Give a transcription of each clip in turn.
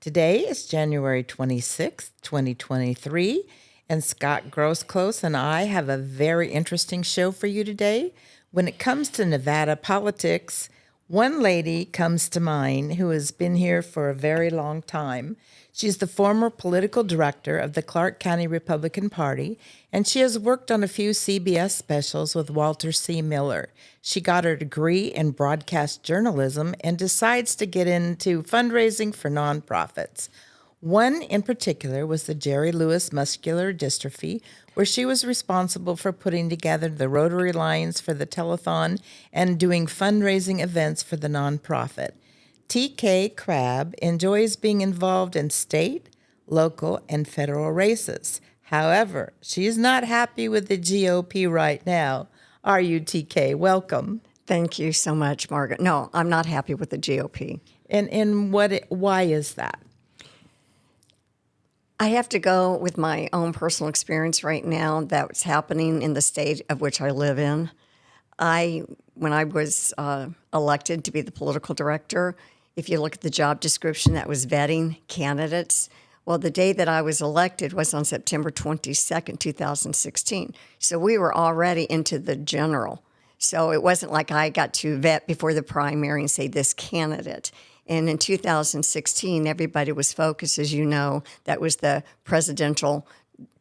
Today is January 26th, 2023, and Scott Grossclose and I have a very interesting show for you today. When it comes to Nevada politics, one lady comes to mind who has been here for a very long time. She's the former political director of the Clark County Republican Party, and she has worked on a few CBS specials with Walter C. Miller. She got her degree in broadcast journalism and decides to get into fundraising for nonprofits. One in particular was the Jerry Lewis Muscular Dystrophy, where she was responsible for putting together the Rotary Lines for the telethon and doing fundraising events for the nonprofit. TK Crabb enjoys being involved in state, local, and federal races. However, she is not happy with the GOP right now. Are you, TK? Welcome. Thank you so much, Margaret. No, I'm not happy with the GOP. And why is that? I have to go with my own personal experience right now that's happening in the state of which I live in. When I was elected to be the political director, if you look at the job description that was vetting candidates, well, the day that I was elected was on September 22nd, 2016. So we were already into the general. So it wasn't like I got to vet before the primary and say this candidate. And in 2016, everybody was focused, as you know, that was the presidential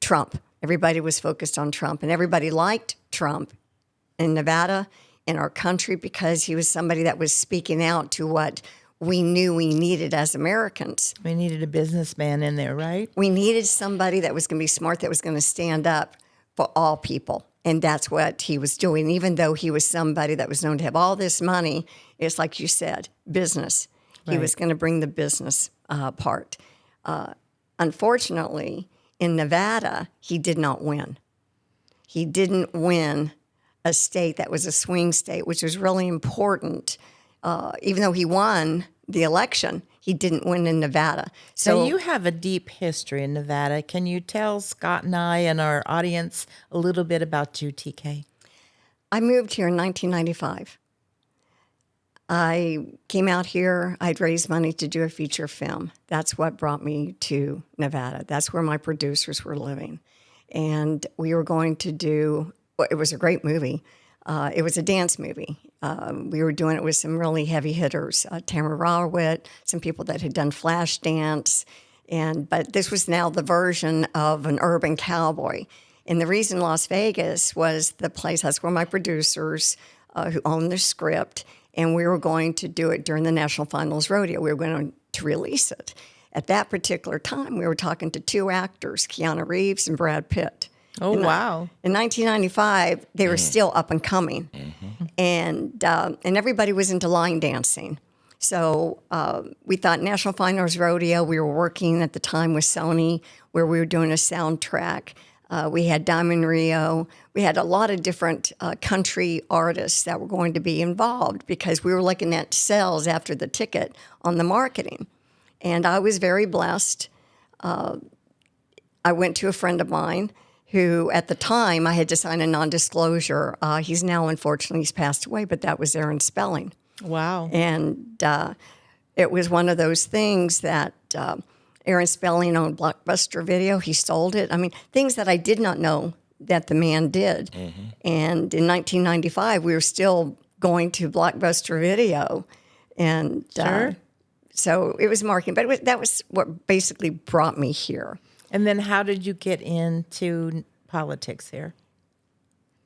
Trump. Everybody was focused on Trump, and everybody liked Trump in Nevada, in our country, because he was somebody that was speaking out to what we knew we needed as Americans. We needed a businessman in there, right? We needed somebody that was going to be smart, that was going to stand up for all people. And that's what he was doing. Even though he was somebody that was known to have all this money, it's like you said, business. He was going to bring the business part. Unfortunately, in Nevada, he did not win. He didn't win a state that was a swing state, which was really important. Even though he won the election, he didn't win in Nevada. So you have a deep history in Nevada. Can you tell Scott and I and our audience a little bit about you, TK? I moved here in 1995. I came out here, I'd raised money to do a feature film. That's what brought me to Nevada. That's where my producers were living. And we were going to do, well, it was a great movie. It was a dance movie. We were doing it with some really heavy hitters, Tamara Rawit, some people that had done flash dance. But this was now the version of an urban cowboy. And the reason Las Vegas was the place, that's where my producers who owned the script, and we were going to do it during the National Finals Rodeo. We were going to release it. At that particular time, we were talking to two actors, Keanu Reeves and Brad Pitt. Oh, wow. In 1995, they were still up and coming. Mm-hmm. And everybody was into line dancing. So we thought National Finals Rodeo, we were working at the time with Sony, where we were doing a soundtrack. We had Diamond Rio. We had a lot of different country artists that were going to be involved because we were looking at sales after the ticket on the marketing. And I was very blessed. I went to a friend of mine who, at the time, I had to sign a non-disclosure. He's now, unfortunately, he's passed away, but that was Aaron Spelling. Wow. And it was one of those things that Aaron Spelling owned Blockbuster Video. He sold it. I mean, things that I did not know that the man did. Mm-hmm. And in 1995, we were still going to Blockbuster Video. And sure. So it was marketing. But that was what basically brought me here. And then how did you get into politics here?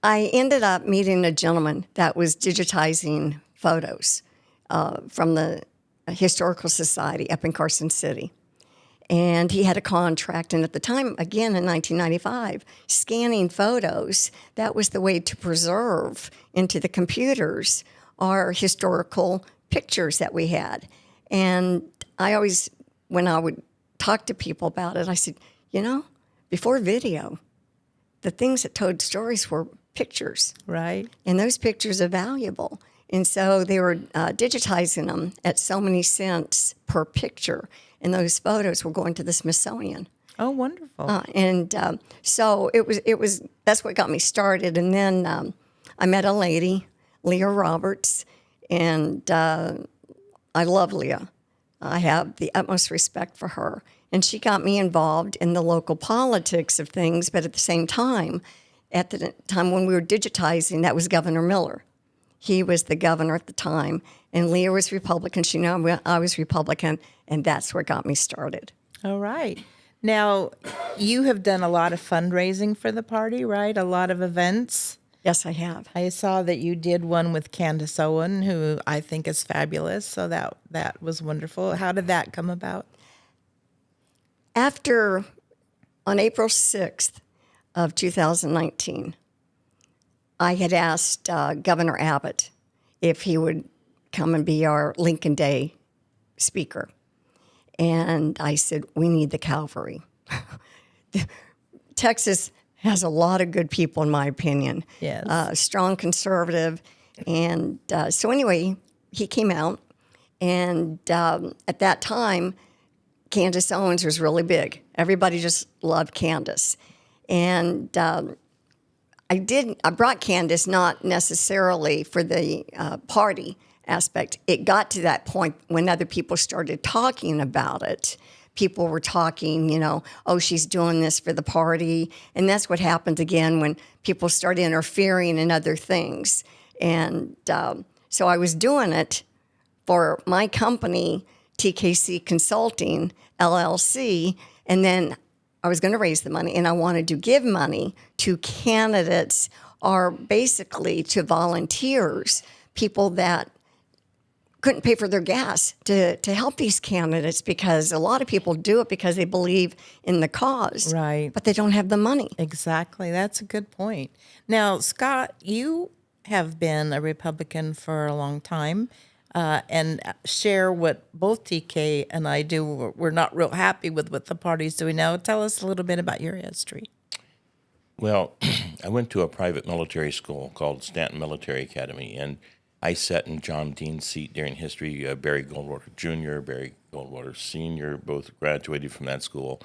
I ended up meeting a gentleman that was digitizing photos from the Historical Society up in Carson City. And he had a contract. And at the time, again, in 1995, scanning photos, that was the way to preserve into the computers our historical pictures that we had. And I always, when I would talk to people about it, I said, you know, before video, the things that told stories were pictures. Right. And those pictures are valuable. And so they were digitizing them at so many cents per picture. And those photos were going to the Smithsonian. Oh, wonderful. So it was that's what got me started. And then I met a lady, Leah Roberts, and I love Leah. I have the utmost respect for her. And she got me involved in the local politics of things, but at the same time, at the time when we were digitizing, that was Governor Miller. He was the governor at the time, and Leah was Republican. She knew I was Republican, and that's what got me started. All right. Now, you have done a lot of fundraising for the party, right? A lot of events. Yes, I have. I saw that you did one with Candace Owen, who I think is fabulous. So that was wonderful. How did that come about? On April 6th of 2019, I had asked Governor Abbott if he would come and be our Lincoln Day speaker. And I said, we need the cavalry. Texas has a lot of good people, in my opinion. Yes. Strong conservative. And so anyway, he came out. And at that time, Candace Owens was really big. Everybody just loved Candace. And I brought Candace not necessarily for the party aspect. It got to that point when other people started talking about it. People were talking, oh, she's doing this for the party. And that's what happened again when people started interfering in other things. And so I was doing it for my company, TKC Consulting, LLC, and then I was going to raise the money, and I wanted to give money to candidates or basically to volunteers, people that couldn't pay for their gas to help these candidates, because a lot of people do it because they believe in the cause, Right. but they don't have the money. Exactly. That's a good point. Now, Scott, you have been a Republican for a long time. And share what both TK and I do. We're not real happy with what the party's doing now. Tell us a little bit about your history. Well, I went to a private military school called Stanton Military Academy, and I sat in John Dean's seat during history. Barry Goldwater Jr., Barry Goldwater Sr., both graduated from that school.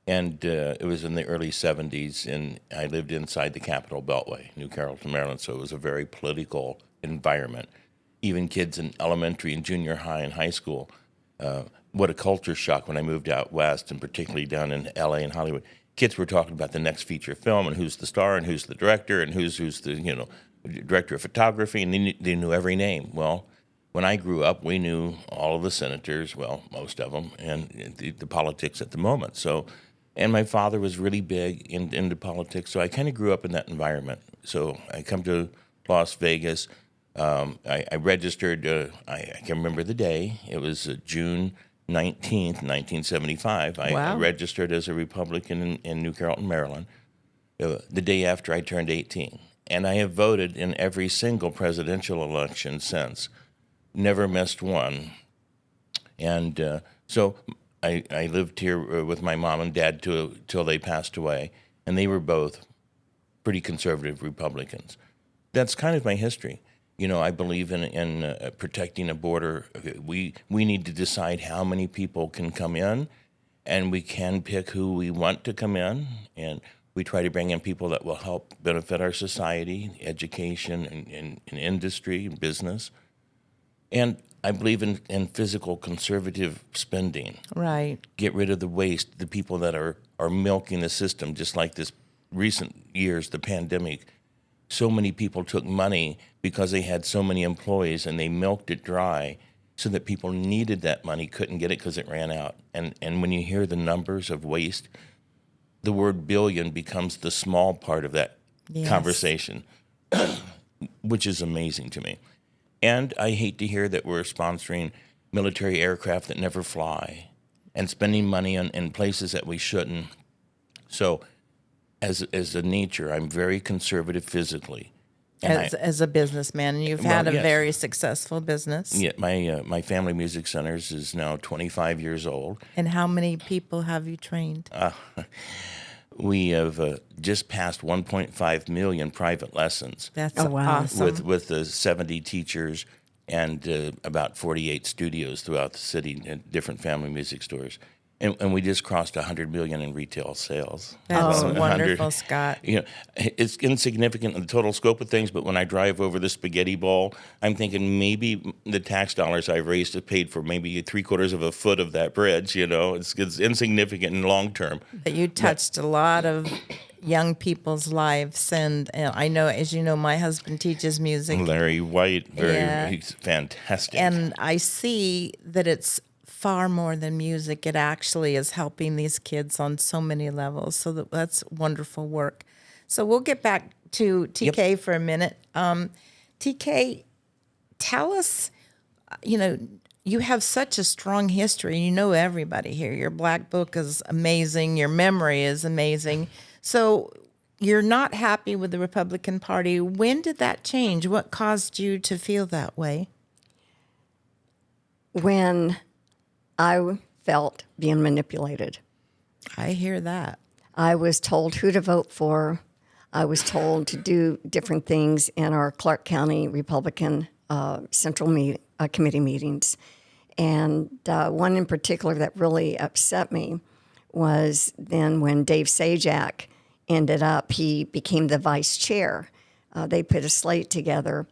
And it was in the early 70s, and I lived inside the Capitol Beltway, New Carrollton, Maryland, so it was a very political environment. Even kids in elementary and junior high and high school, what a culture shock when I moved out west, and particularly down in L.A. and Hollywood. Kids were talking about the next feature film and who's the star and who's the director and who's the director of photography, and they knew every name. Well, when I grew up, we knew all of the senators, well, most of them, and the politics at the moment. So, and my father was really big into politics, so I kind of grew up in that environment. So I come to Las Vegas. I registered, I can remember the day. It was June 19th, 1975. I Wow. registered as a Republican in New Carrollton, Maryland, the day after I turned 18. And I have voted in every single presidential election since. Never missed one. And so I lived here with my mom and dad till they passed away. And they were both pretty conservative Republicans. That's kind of my history. I believe in protecting a border. We need to decide how many people can come in, and we can pick who we want to come in, and we try to bring in people that will help benefit our society, education, and industry, and business. And I believe in physical conservative spending. Right. Get rid of the waste, the people that are milking the system, just like this recent years, the pandemic. So many people took money because they had so many employees, and they milked it dry so that people needed that money, couldn't get it because it ran out. And when you hear the numbers of waste, the word billion becomes the small part of that Yes. conversation, which is amazing to me. And I hate to hear that we're sponsoring military aircraft that never fly and spending money in places that we shouldn't. So as a nature, I'm very conservative physically. And As a businessman, and you've Well, had a yes. very successful business. yeah, my Family Music Centers is now 25 years old. And how many people have you trained? We have just passed 1.5 million private lessons That's Oh, wow. awesome. with 70 teachers and about 48 studios throughout the city and different family music stores. And we just crossed 100 million in retail sales. That's So 100 wonderful, Scott. You know, it's insignificant in the total scope of things, but when I drive over the spaghetti bowl, I'm thinking maybe the tax dollars I've raised have paid for maybe 3/4 of a foot of that bridge. You know, it's insignificant in long term. But you touched a lot of young people's lives, and I know, as you know, my husband teaches music, Larry White, Yeah. he's fantastic. and I see that it's far more than music. It actually is helping these kids on so many levels. So that's wonderful work. So we'll get back to TK for a minute. TK, tell us, you have such a strong history. You know everybody here. Your black book is amazing. Your memory is amazing. So you're not happy with the Republican Party. When did that change? What caused you to feel that way? When I felt being manipulated. I hear that. I was told who to vote for. I was told to do different things in our Clark County Republican Central Committee meetings. And one in particular that really upset me was then when Dave Sajak ended up, he became the vice chair. They put a slate together,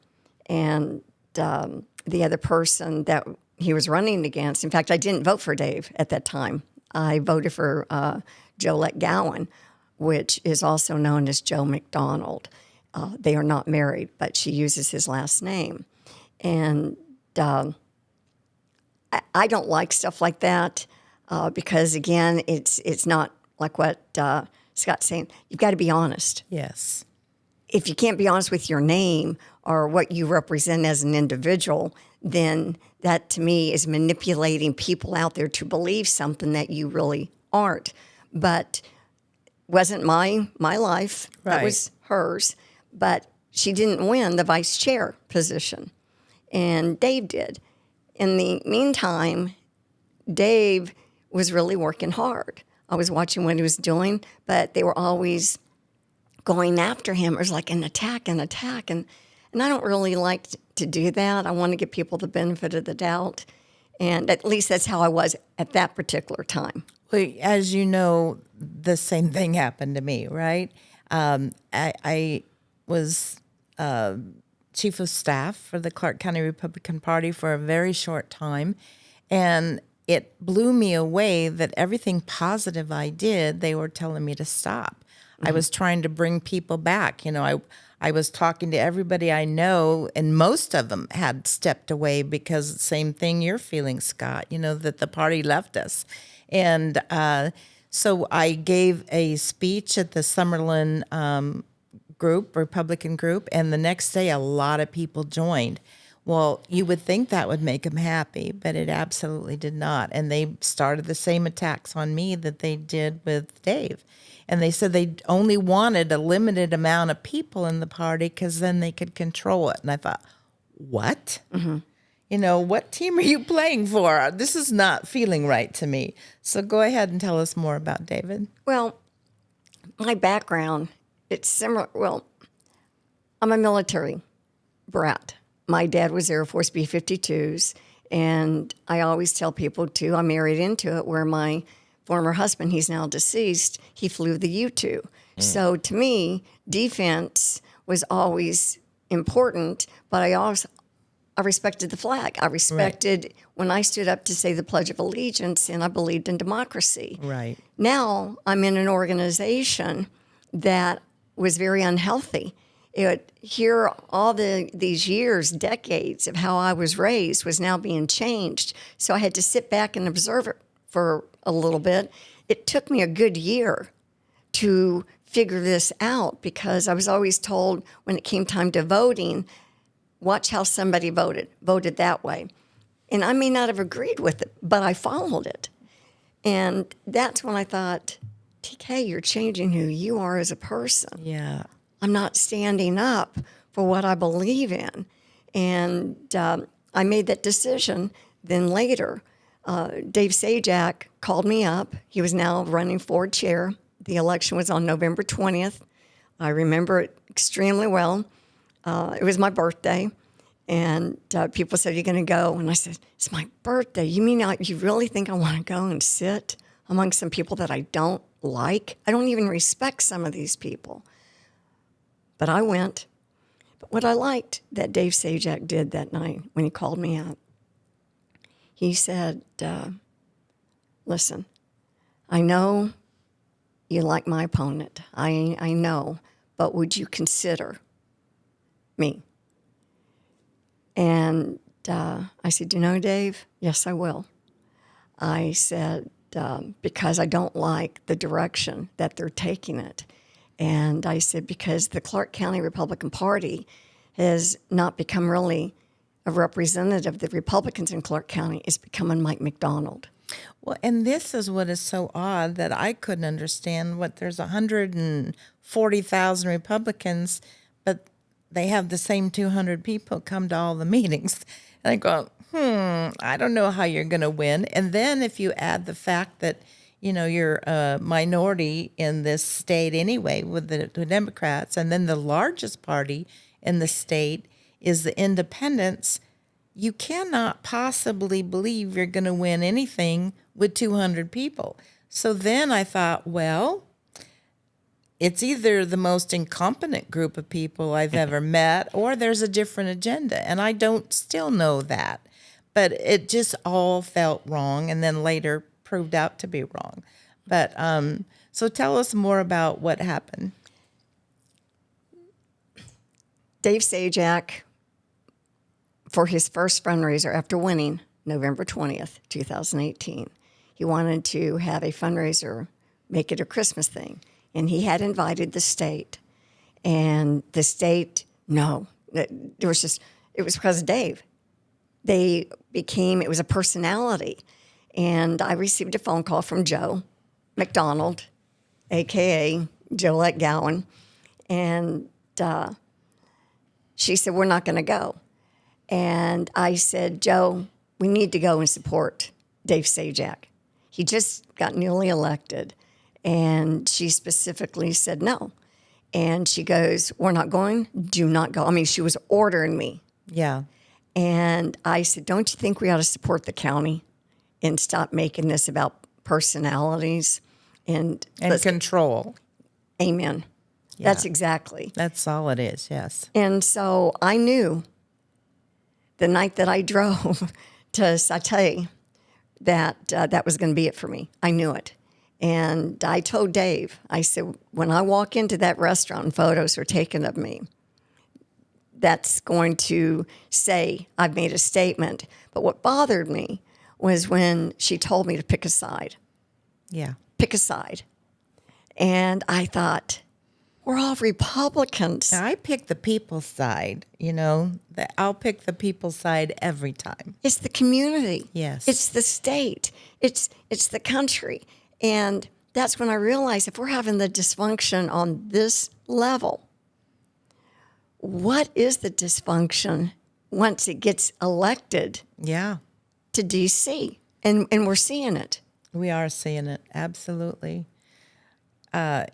and the other person that he was running against, in fact, I didn't vote for Dave at that time. I voted for Jolette Gowan, which is also known as Joe McDonald. They are not married, but she uses his last name. And I don't like stuff like that because, again, it's not like what Scott's saying. You've got to be honest. Yes. If you can't be honest with your name or what you represent as an individual, then that to me is manipulating people out there to believe something that you really aren't. But wasn't my life. Right. That was hers. But she didn't win the vice chair position. And Dave did. In the meantime, Dave was really working hard. I was watching what he was doing, but they were always going after him. It was like an attack. And I don't really like to do that. I want to give people the benefit of the doubt. And at least that's how I was at that particular time. Well, as you know, the same thing happened to me, right? I was chief of staff for the Clark County Republican Party for a very short time, and it blew me away that everything positive I did, they were telling me to stop. I was trying to bring people back. I was talking to everybody I know, and most of them had stepped away because the same thing you're feeling, Scott, that the party left us. And so I gave a speech at the Summerlin Republican group, and the next day a lot of people joined. Well, you would think that would make them happy, but it absolutely did not. And they started the same attacks on me that they did with Dave. And they said they only wanted a limited amount of people in the party because then they could control it. And I thought, what? Mm-hmm. What team are you playing for? This is not feeling right to me. So go ahead and tell us more about David. Well, my background, it's similar. Well, I'm a military brat. My dad was Air Force B-52s, and I always tell people, too, I married into it, where my former husband, he's now deceased, he flew the U-2. So to me, defense was always important, but I respected the flag. I respected when I stood up to say the Pledge of Allegiance, and I believed in democracy. Right. Now I'm in an organization that was very unhealthy. Here, all these years, decades of how I was raised was now being changed. So I had to sit back and observe it for a little bit. It took me a good year to figure this out because I was always told when it came time to voting, watch how somebody voted that way. And I may not have agreed with it, but I followed it. And that's when I thought, TK, you're changing who you are as a person. Yeah. I'm not standing up for what I believe in. And I made that decision. Then later, Dave Sajak called me up. He was now running for chair. The election was on November 20th. I remember it extremely well. It was my birthday. And people said, "You're going to go?" And I said, "It's my birthday. You mean you really think I want to go and sit among some people that I don't like. I don't even respect some of these people. But I went. But what I liked that Dave Sajak did that night when he called me out, he said, listen, I know you like my opponent. I know, but would you consider me? And I said, you know, Dave, yes, I will. I said, because I don't like the direction that they're taking it. And I said, because the Clark County Republican Party has not become really a representative of the Republicans in Clark County. It's becoming Mike McDonald. Well, and this is what is so odd that I couldn't understand. What there's 140,000 Republicans, but they have the same 200 people come to all the meetings. And I go, I don't know how you're going to win. And then if you add the fact that, you know, you're a minority in this state anyway with the Democrats, and then the largest party in the state is the independents, you cannot possibly believe you're going to win anything with 200 people. So then I thought, well, it's either the most incompetent group of people I've ever met, or there's a different agenda. And I don't still know that. But it just all felt wrong, and then later proved out to be wrong. But so tell us more about what happened. Dave Sajak, for his first fundraiser after winning November 20th, 2018, he wanted to have a fundraiser, make it a Christmas thing. And he had invited the state. And the state, no. It was because of Dave. It was a personality. And I received a phone call from Joe McDonald, a.k.a. Jolette Gowan. And she said, we're not going to go. And I said, Joe, we need to go and support Dave Sajak. He just got newly elected. And she specifically said no. And she goes, we're not going, do not go. I mean, she was ordering me. Yeah. And I said, don't you think we ought to support the county and stop making this about personalities and control? Amen. Yeah. That's exactly. That's all it is, yes. And so I knew the night that I drove to Satay that that was going to be it for me. I knew it. And I told Dave, I said, when I walk into that restaurant and photos are taken of me, that's going to say I've made a statement. But what bothered me was when she told me to pick a side. Yeah. Pick a side. And I thought, we're all Republicans. Now, I pick the people's side, you know. I'll pick the people's side every time. It's the community. Yes. It's the state. It's the country. And that's when I realized if we're having the dysfunction on this level, what is the dysfunction once it gets elected Yeah. to D.C.? And we're seeing it. We are seeing it, absolutely. I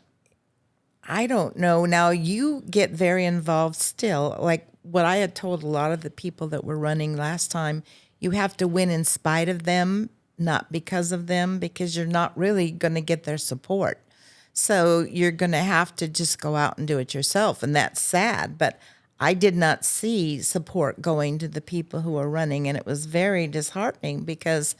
don't know. Now, you get very involved still. Like what I had told a lot of the people that were running last time, you have to win in spite of them, not because of them, because you're not really going to get their support. So you're going to have to just go out and do it yourself. And that's sad. But I did not see support going to the people who were running. And it was very disheartening because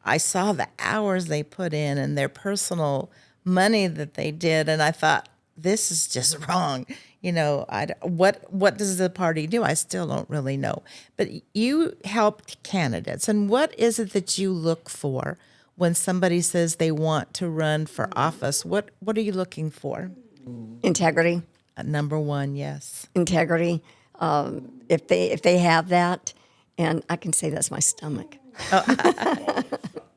I saw the hours they put in and their personal money that they did. And I thought, this is just wrong. You know, what does the party do? I still don't really know. But you helped candidates. And what is it that you look for when somebody says they want to run for office? What are you looking for? Integrity. Number one, yes. Integrity. If they have that, and I can say that's my stomach.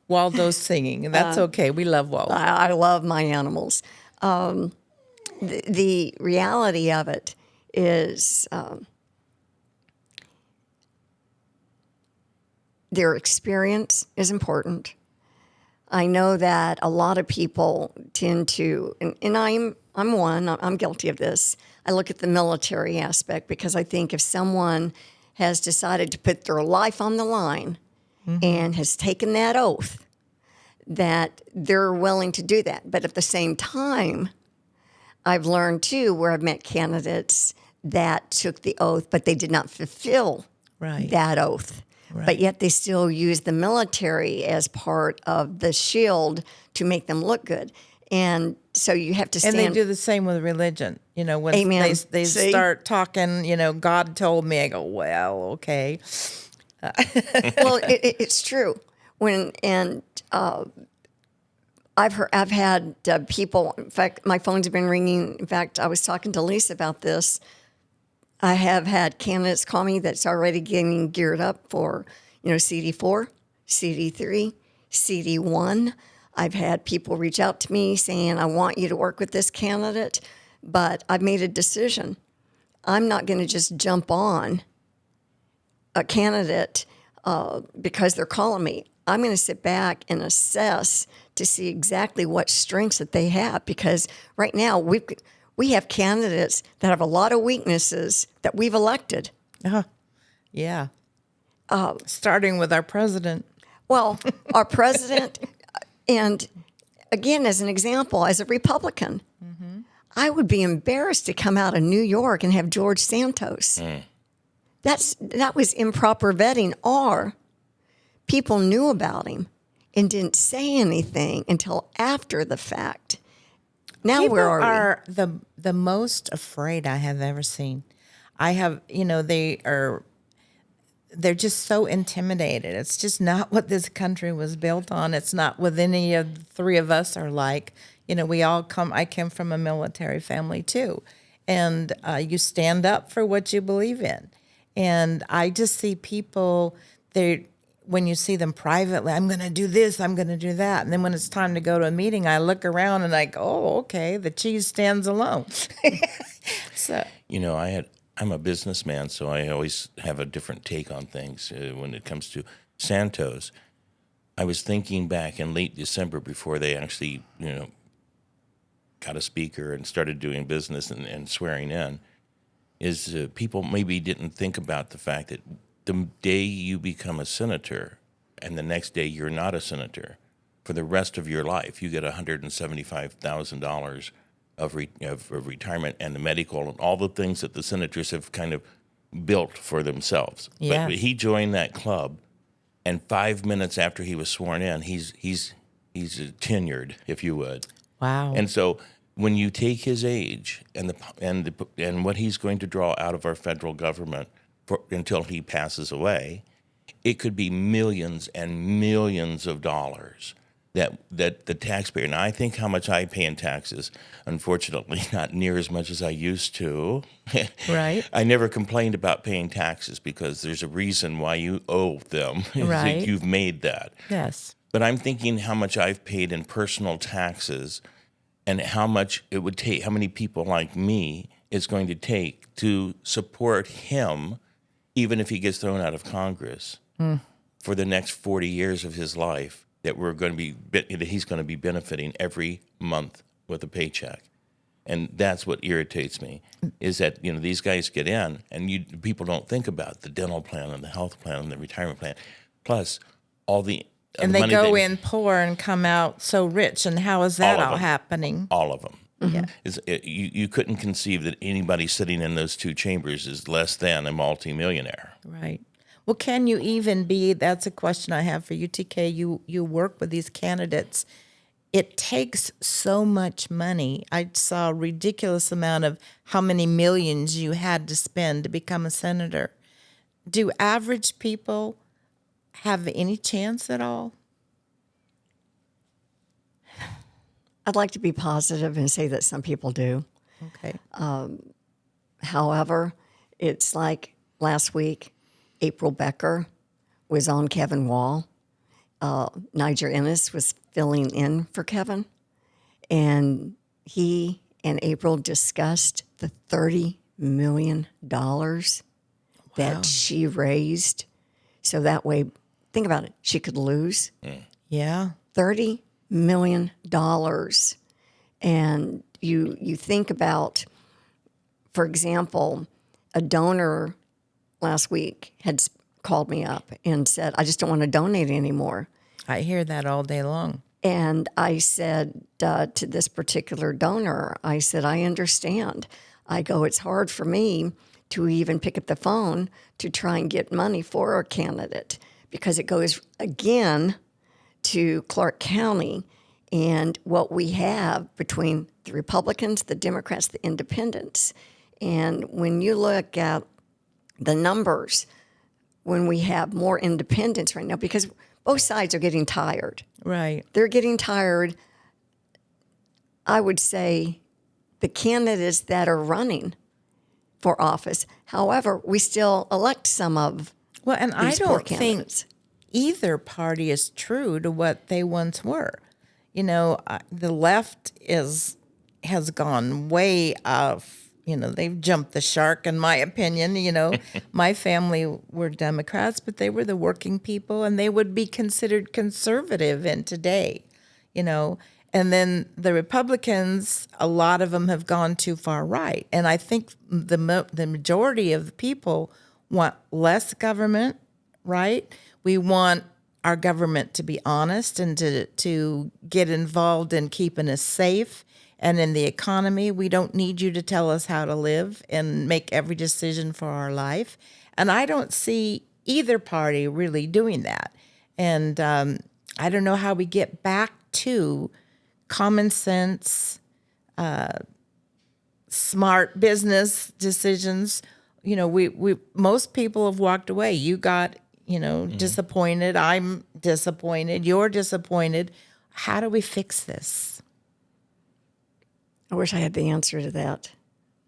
Waldo's singing, and that's okay. We love Waldo. I love my animals. The reality of it is their experience is important. I know that a lot of people tend to, and I'm guilty of this. I look at the military aspect because I think if someone has decided to put their life on the line and has taken that oath, that they're willing to do that. But at the same time, I've learned too, where I've met candidates that took the oath, but they did not fulfill Right. that oath. Right. But yet they still use the military as part of the shield to make them look good. And so you have to stand. And they do the same with religion. You know, when Amen. they See? start talking, you know, God told me, I go, well, okay. Well, it's true. I've had people. In fact, my phone's been ringing. In fact, I was talking to Lisa about this. I have had candidates call me that's already getting geared up for, CD4, CD3, CD1. I've had people reach out to me saying, I want you to work with this candidate, but I've made a decision. I'm not going to just jump on a candidate because they're calling me. I'm going to sit back and assess to see exactly what strengths that they have, because right now we have candidates that have a lot of weaknesses that we've elected. Yeah. Starting with our president. Well, our president, and again, as an example, as a Republican, I would be embarrassed to come out of New York and have George Santos. That was improper vetting, or people knew about him and didn't say anything until after the fact. Now People where are the most afraid I have ever seen. I have, they're just so intimidated. It's just not what this country was built on. It's not what any of the three of us are like. I came from a military family too. And you stand up for what you believe in. And I just see people, when you see them privately, I'm going to do this, I'm going to do that. And then when it's time to go to a meeting, I look around and I go, oh, okay, the cheese stands alone. So, I'm a businessman, so I always have a different take on things when it comes to Santos. I was thinking back in late December before they actually, got a speaker and started doing business and swearing in, is people maybe didn't think about the fact that the day you become a senator and the next day you're not a senator, for the rest of your life, you get $175,000 of retirement and the medical and all the things that the senators have kind of built for themselves. Yes. But he joined that club, and 5 minutes after he was sworn in, he's tenured, if you would. wow. And so when you take his age and what he's going to draw out of our federal government until he passes away, it could be millions and millions of dollars that the taxpayer. Now, I think how much I pay in taxes, unfortunately, not near as much as I used to. Right. I never complained about paying taxes because there's a reason why you owe them. Right. You've made that. Yes. But I'm thinking how much I've paid in personal taxes and how much it would take, how many people like me it's going to take to support him, even if he gets thrown out of Congress for the next 40 years of his life, that he's going to be benefiting every month with a paycheck. And that's what irritates me, is that, these guys get in and people don't think about the dental plan and the health plan and the retirement plan, plus all the And the they money go in poor and come out so rich. And how is that All of all them. happening? all of them. Yeah. You couldn't conceive that anybody sitting in those two chambers is less than a multimillionaire. Right. Well, can you even be? That's a question I have for you, TK. You work with these candidates. It takes so much money. I saw a ridiculous amount of how many millions you had to spend to become a senator. Do average people have any chance at all? I'd like to be positive and say that some people do. Okay. However, it's like last week, April Becker was on Kevin Wall. Niger Ennis was filling in for Kevin. And he and April discussed the $30 million that she raised. So that way, think about it, she could lose Yeah. $30 million. And you think about, for example, a donor last week had called me up and said, I just don't want to donate anymore. I hear that all day long. And I said to this particular donor, I said, I understand. I go, it's hard for me to even pick up the phone to try and get money for a candidate because it goes again to Clark County and what we have between the Republicans, the Democrats, the Independents. And when you look at the numbers, when we have more independents right now, because both sides are getting tired. Right. They're getting tired. I would say the candidates that are running for office. However, we still elect some of Well, and I these poor don't think candidates. either party is true to what they once were. You know, the left has gone way off. You know, they've jumped the shark, in my opinion. You know, my family were Democrats, but they were the working people, and they would be considered conservative in today. You know, and then the Republicans, a lot of them have gone too far right, and I think the majority of the people want less government. Right? We want our government to be honest and to get involved in keeping us safe and in the economy. We don't need you to tell us how to live and make every decision for our life. And I don't see either party really doing that. And I don't know how we get back to common sense, smart business decisions. You know, we most people have walked away. You got, disappointed. I'm disappointed. You're disappointed. How do we fix this? I wish I had the answer to that,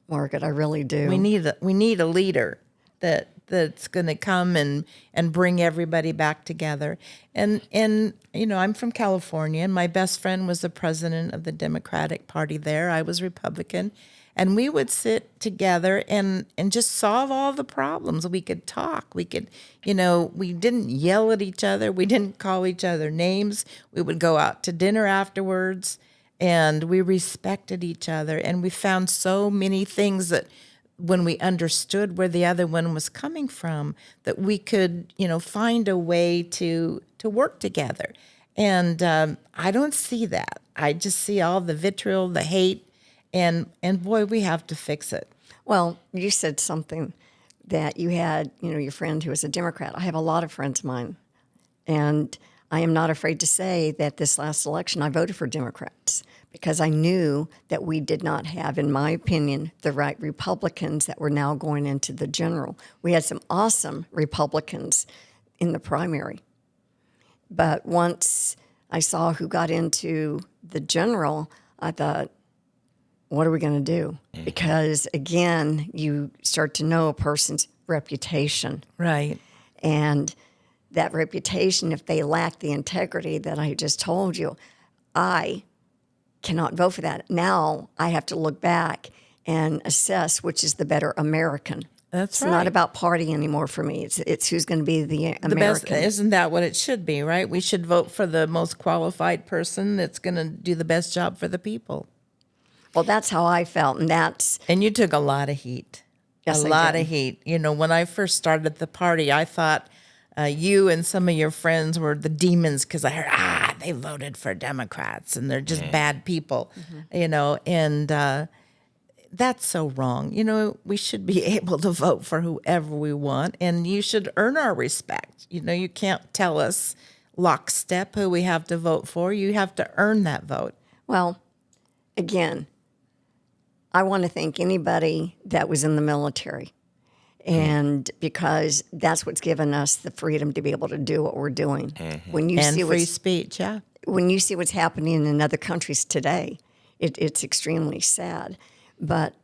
Margaret. I really do. We need a leader that's going to come and bring everybody back together. And I'm from California, and my best friend was the president of the Democratic Party there. I was Republican, and we would sit together and just solve all the problems. We could talk. We could, we didn't yell at each other. We didn't call each other names. We would go out to dinner afterwards, and we respected each other. And we found so many things that when we understood where the other one was coming from, that we could, find a way to work together. And I don't see that. I just see all the vitriol, the hate, and boy, we have to fix it. Well, you said something that you had, your friend who was a Democrat. I have a lot of friends of mine, and I am not afraid to say that this last election I voted for Democrats because I knew that we did not have, in my opinion, the right Republicans that were now going into the general. We had some awesome Republicans in the primary. But once I saw who got into the general, I thought, what are we going to do? Because, again, you start to know a person's reputation. Right. And that reputation, if they lack the integrity that I just told you, I cannot vote for that. Now I have to look back and assess which is the better American. That's It's right. not about party anymore for me. It's who's going to be the American. The best, isn't that what it should be, right? We should vote for the most qualified person that's going to do the best job for the people. Well, that's how I felt, and that's And you took a lot of heat. Yes, a I lot did. of heat. When I first started the party, I thought you and some of your friends were the demons because I heard, they voted for Democrats and they're just bad people, and that's so wrong. We should be able to vote for whoever we want, and you should earn our respect. You can't tell us lockstep who we have to vote for. You have to earn that vote. Well, again, I want to thank anybody that was in the military. And because that's what's given us the freedom to be able to do what we're doing. When you And see free what's, speech, yeah. when you see what's happening in other countries today, it's extremely sad. But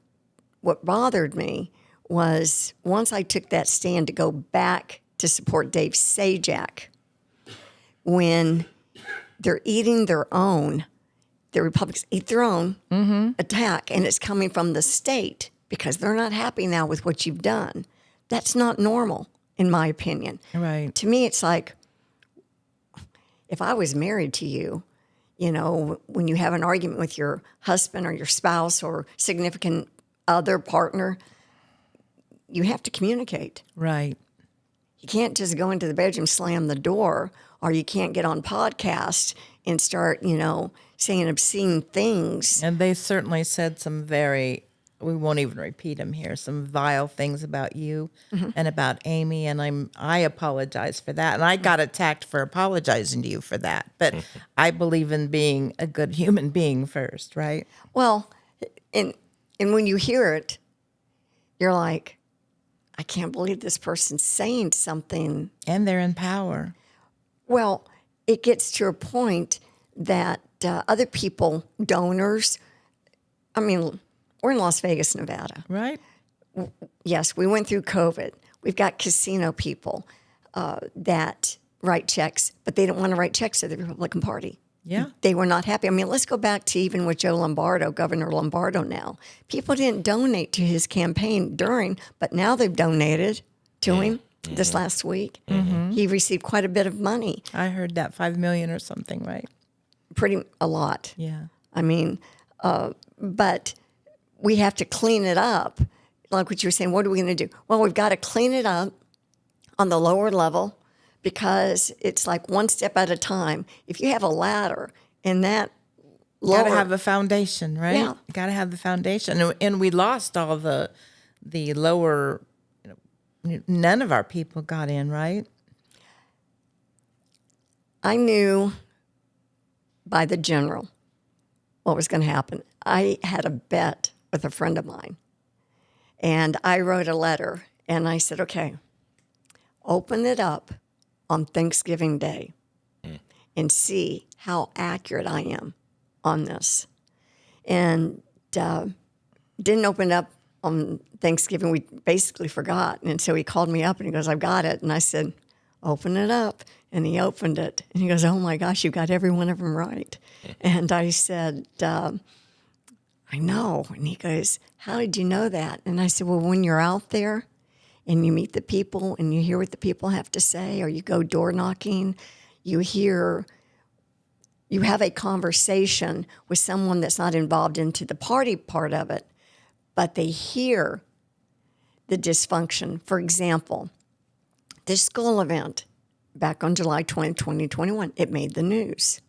what bothered me was once I took that stand to go back to support Dave Sajak, when they're eating their own, the Republicans eat their own attack, and it's coming from the state because they're not happy now with what you've done. That's not normal, in my opinion. Right. To me, it's like if I was married to you, when you have an argument with your husband or your spouse or significant other partner, you have to communicate. Right. You can't just go into the bedroom, slam the door, or you can't get on podcast and start, saying obscene things. And they certainly said some very, we won't even repeat them here, some vile things about you and about Amy. And I apologize for that. And I got attacked for apologizing to you for that. But I believe in being a good human being first, right? Well, and when you hear it, you're like, I can't believe this person's saying something. And they're in power. Well, it gets to a point that other people, donors, we're in Las Vegas, Nevada. Right? Yes, we went through COVID. We've got casino people that write checks, but they don't want to write checks to the Republican Party. Yeah. They were not happy. Let's go back to even with Joe Lombardo, Governor Lombardo now. People didn't donate to his campaign during, but now they've donated to him this last week. He received quite a bit of money. I heard that 5 million or something, right? Pretty a lot. Yeah. But we have to clean it up. Like what you were saying, what are we going to do? Well, we've got to clean it up on the lower level because it's like one step at a time. If you have a ladder and that lower... Got to have a foundation, right? Yeah. Got to have the foundation. And we lost all the lower, none of our people got in, right? I knew by the general what was going to happen. I had a bet with a friend of mine, and I wrote a letter, and I said, okay, open it up on Thanksgiving Day and see how accurate I am on this. And didn't open it up on Thanksgiving. We basically forgot. And so he called me up, and he goes, I've got it. And I said, open it up. And he opened it, and he goes, oh, my gosh, you got every one of them right. And I said, I know. And he goes, how did you know that? And I said, well, when you're out there and you meet the people and you hear what the people have to say, or you go door knocking, you have a conversation with someone that's not involved into the party part of it, but they hear the dysfunction. For example, this school event back on July 20, 2021, it made the news.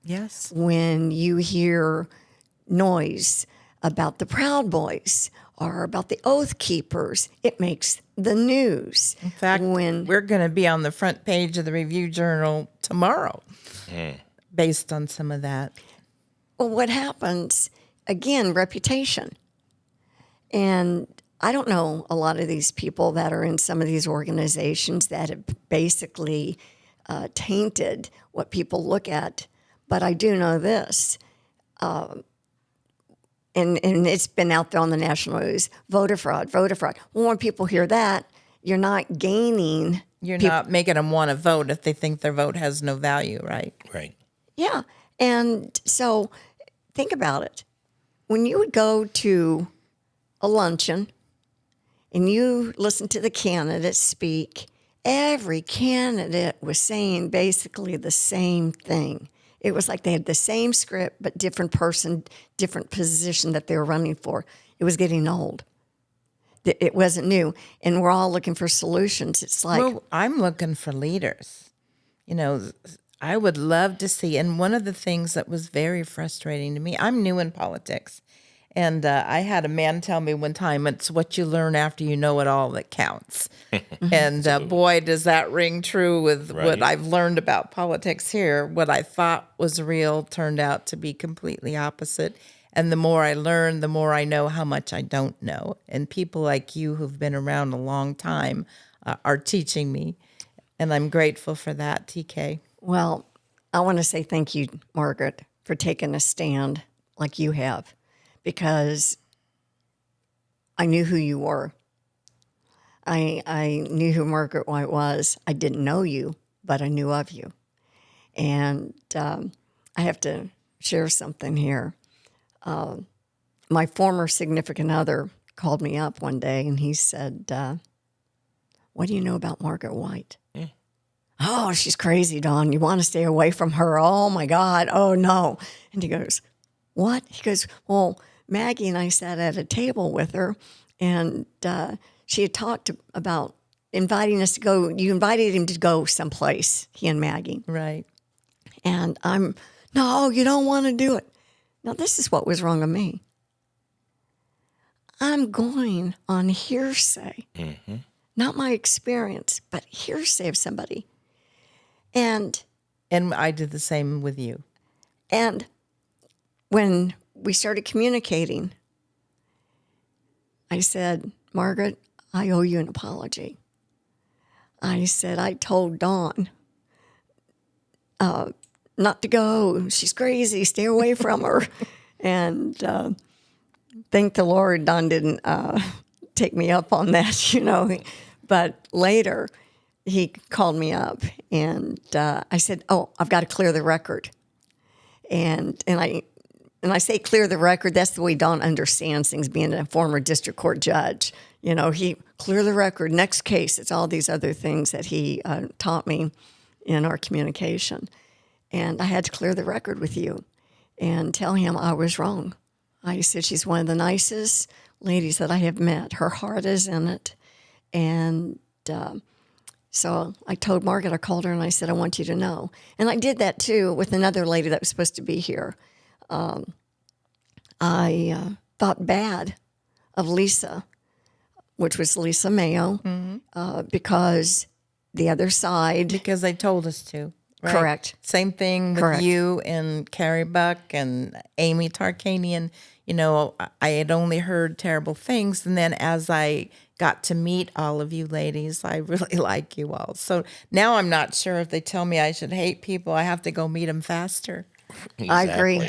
Yes. When you hear noise about the Proud Boys or about the Oath Keepers, it makes the news. In fact, we're going to be on the front page of the Review Journal tomorrow based on some of that. Well, what happens, again, reputation. And I don't know a lot of these people that are in some of these organizations that have basically tainted what people look at, but I do know this. And it's been out there on the national news, voter fraud, voter fraud. Well, when people hear that, you're not gaining. You're not making them want to vote if they think their vote has no value, right? Right. Yeah. And so think about it. When you would go to a luncheon and you listen to the candidates speak, every candidate was saying basically the same thing. It was like they had the same script, but different person, different position that they were running for. It was getting old. It wasn't new. And we're all looking for solutions. It's like... Well, I'm looking for leaders. I would love to see. And one of the things that was very frustrating to me, I'm new in politics. And I had a man tell me one time, it's what you learn after you know it all that counts. And boy, does that ring true with what I've learned about politics here. What I thought was real turned out to be completely opposite. And the more I learn, the more I know how much I don't know. And people like you who've been around a long time are teaching me. And I'm grateful for that, TK. Well, I want to say thank you, Margaret, for taking a stand like you have. Because I knew who you were. I knew who Margaret White was. I didn't know you, but I knew of you. And I have to share something here. My former significant other called me up one day and he said, what do you know about Margaret White? Oh, she's crazy, Dawn. You want to stay away from her. Oh, my God. Oh, no. And he goes, what? He goes, well, Maggie and I sat at a table with her, and she had talked about inviting us to go. You invited him to go someplace, he and Maggie. Right. And no, you don't want to do it. Now, this is what was wrong with me. I'm going on hearsay, not my experience, but hearsay of somebody. And I did the same with you. And when we started communicating, I said, Margaret, I owe you an apology. I said, I told Dawn not to go. She's crazy. Stay away from her. And thank the Lord, Dawn didn't take me up on that, you know. But later, he called me up, and I said, "Oh, I've got to clear the record." And I say clear the record. That's the way Dawn understands things. Being a former district court judge, you know, he clear the record. Next case. It's all these other things that he taught me in our communication. And I had to clear the record with you and tell him I was wrong. I said she's one of the nicest ladies that I have met. Her heart is in it, and so I told Margaret, I called her and I said, I want you to know. And I did that too with another lady that was supposed to be here. I thought bad of Lisa, which was Lisa Mayo, because the other side. Because they told us to. Right? Correct. Same thing with Correct. you and Carrie Buck and Amy Tarkanian. You know, I had only heard terrible things. And then as I got to meet all of you ladies, I really like you all. So now I'm not sure if they tell me I should hate people, I have to go meet them faster. I agree.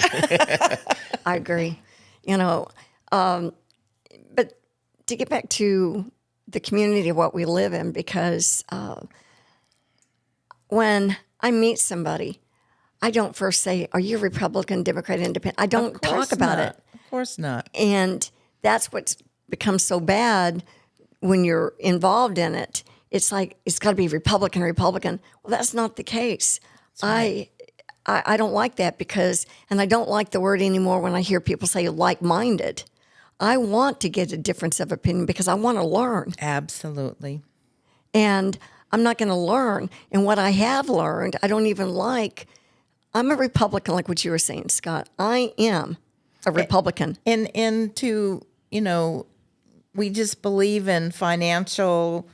I agree. You know, but to get back to the community of what we live in, because when I meet somebody, I don't first say, are you Republican, Democrat, Independent? I don't talk about it. Of course not. And that's what's become so bad when you're involved in it. It's like, it's got to be Republican. Well, that's not the case. Right. I don't like that because, and I don't like the word anymore when I hear people say like-minded. I want to get a difference of opinion because I want to learn. Absolutely. And I'm not going to learn. And what I have learned, I don't even like. I'm a Republican, like what you were saying, Scott. I am a Republican. And to, you know, we just believe in financial